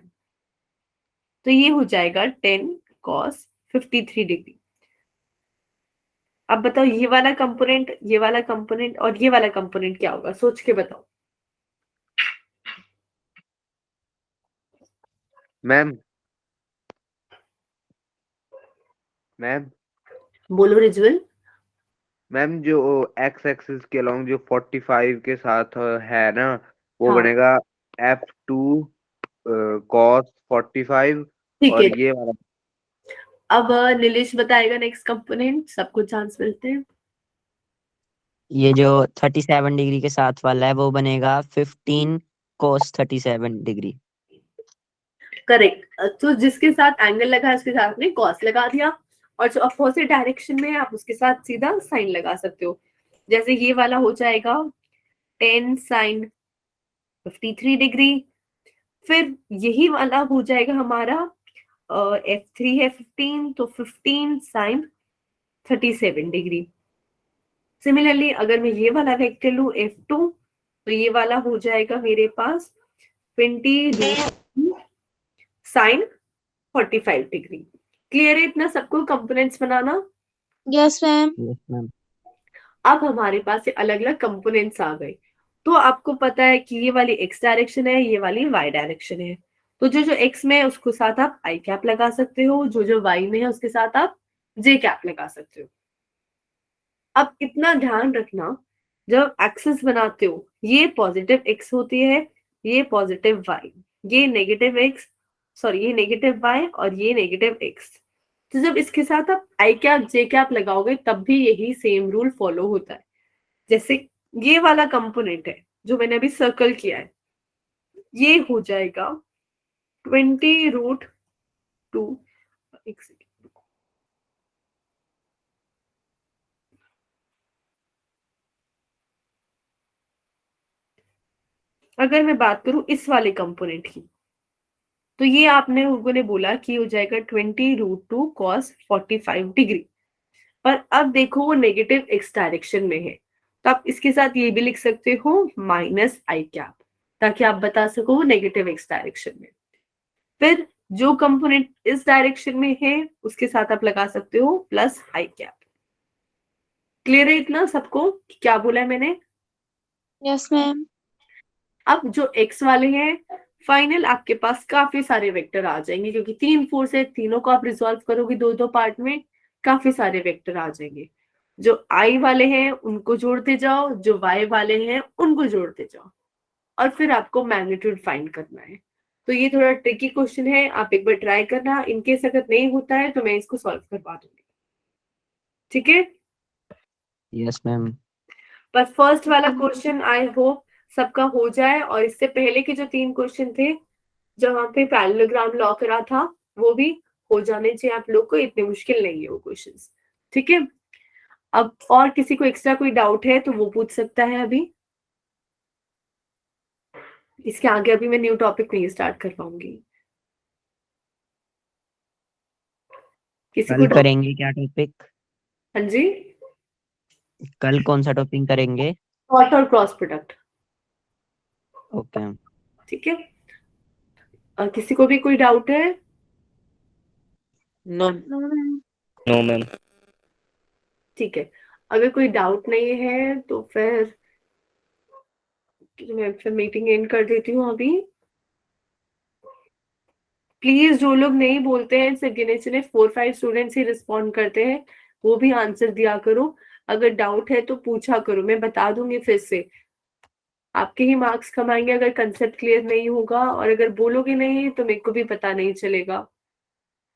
तो ये हो जाएगा 10 cos 53 डिग्री। अब बताओ ये वाला कंपोनेंट, ये वाला कंपोनेंट और ये वाला कंपोनेंट क्या होगा, सोच के बताओ। मैम मैम बोलो रिजुअल। मैम जो एक्स एक्सिस के अलोंग जो 45 के साथ है ना, वो हाँ बनेगा F2 cos 45। ठीक और है, ये वाला अब नीलेश बताएगा नेक्स्ट कंपोनेंट, सबको चांस मिलते हैं। ये जो 37 डिग्री के साथ वाला है वो बनेगा 15 cos 37 डिग्री। करेक्ट, तो जिसके साथ एंगल लगा है उसके साथ में कॉस लगा दिया, और जो अपोजिट डायरेक्शन में है आप उसके साथ सीधा साइन लगा सकते हो। जैसे ये वाला हो जाएगा 10 sin 53 डिग्री, फिर यही वाला हो जाएगा हमारा F3 है 15, तो 15 sin 37 डिग्री। सिमिलरली अगर मैं ये वाला वेक्टर लूं F2, तो ये वाला हो जाएगा मेरे पास 20 sin 45 डिग्री। क्लियर है इतना सबको कंपोनेंट्स बनाना? Yes ma'am. Yes ma'am. अब हमारे पास ये अलग अलग कंपोनेंट्स आ गए, तो आपको पता है कि ये वाली एक्स डायरेक्शन है, ये वाली वाई डायरेक्शन है। तो जो जो एक्स में है उसको साथ आप आई कैप लगा सकते हो, जो जो वाई में है उसके साथ आप जे कैप लगा सकते हो। अब इतना ध्यान रखना, जब एक्सिस बनाते हो ये पॉजिटिव एक्स होती है, ये पॉजिटिव वाई, ये नेगेटिव एक्स, सॉरी ये नेगेटिव वाई और ये नेगेटिव एक्स। तो जब इसके साथ आप आई कैप जे कैप लगाओगे तब भी यही सेम रूल फॉलो होता है। जैसे ये वाला कंपोनेंट है जो मैंने अभी सर्कल किया है, ये हो जाएगा 20√2। एक सेकेंड, अगर मैं बात करूं इस वाले कंपोनेंट की, तो ये आपने लोगों ने बोला कि हो जाएगा 20√2 cos 45 डिग्री। पर अब देखो वो नेगेटिव एक्स डायरेक्शन में है, तो आप इसके साथ ये भी लिख सकते हो माइनस आई कैप, ताकि आप बता सको वो नेगेटिव एक्स डायरेक्शन में। फिर जो कंपोनेंट इस डायरेक्शन में है उसके साथ आप लगा सकते हो प्लस आई कैप। क्लियर है इतना सबको कि क्या बोला है मैंने? Yes ma'am. अब जो एक्स वाले हैं, फाइनल आपके पास काफी सारे वेक्टर आ जाएंगे, क्योंकि 3 फोर्स है, तीनों को आप रिजॉल्व करोगे दो दो पार्ट में, काफी सारे वेक्टर आ जाएंगे। जो आई वाले हैं उनको जोड़ते जाओ, जो वाई वाले हैं उनको जोड़ते जाओ, और फिर आपको मैग्नीट्यूड फाइंड करना है। तो ये थोड़ा ट्रिकी क्वेश्चन है, आप एक बार ट्राई करना, इनकेस अगर नहीं होता है तो मैं इसको सॉल्व करवा दूंगी, ठीक है? Yes ma'am. पर फर्स्ट वाला क्वेश्चन आई होप सबका हो जाए, और इससे पहले के जो 3 क्वेश्चन थे जहां पे पैरेललोग्राम लॉ करा था वो भी हो जाने चाहिए आप लोग को, इतने मुश्किल नहीं है वो क्वेश्चंस, ठीक है? अब और किसी को एक्स्ट्रा कोई डाउट है तो वो पूछ सकता है अभी। इसके आगे अभी मैं न्यू टॉपिक नहीं स्टार्ट कर पाऊंगी। किसी को कल डाउट? करेंगे क्या टॉपिक? हाँ जी, कल कौन सा टॉपिक करेंगे? डॉट और क्रॉस प्रोडक्ट, ओके। ठीक है? किसी को भी कोई डाउट है? नो। No ma'am. ठीक है, अगर कोई डाउट नहीं है तो फिर मैं फिर मीटिंग एंड कर देती हूँ अभी। प्लीज जो लोग नहीं बोलते हैं, सिर्फ गिने चुने 4-5 स्टूडेंट्स ही रिस्पॉन्ड करते हैं, वो भी आंसर दिया करो। अगर डाउट है तो पूछा करो, मैं बता दूंगी फिर से। आपके ही मार्क्स कमाएंगे अगर कंसेप्ट क्लियर नहीं होगा, और अगर बोलोगे नहीं तो मेरे को भी पता नहीं चलेगा।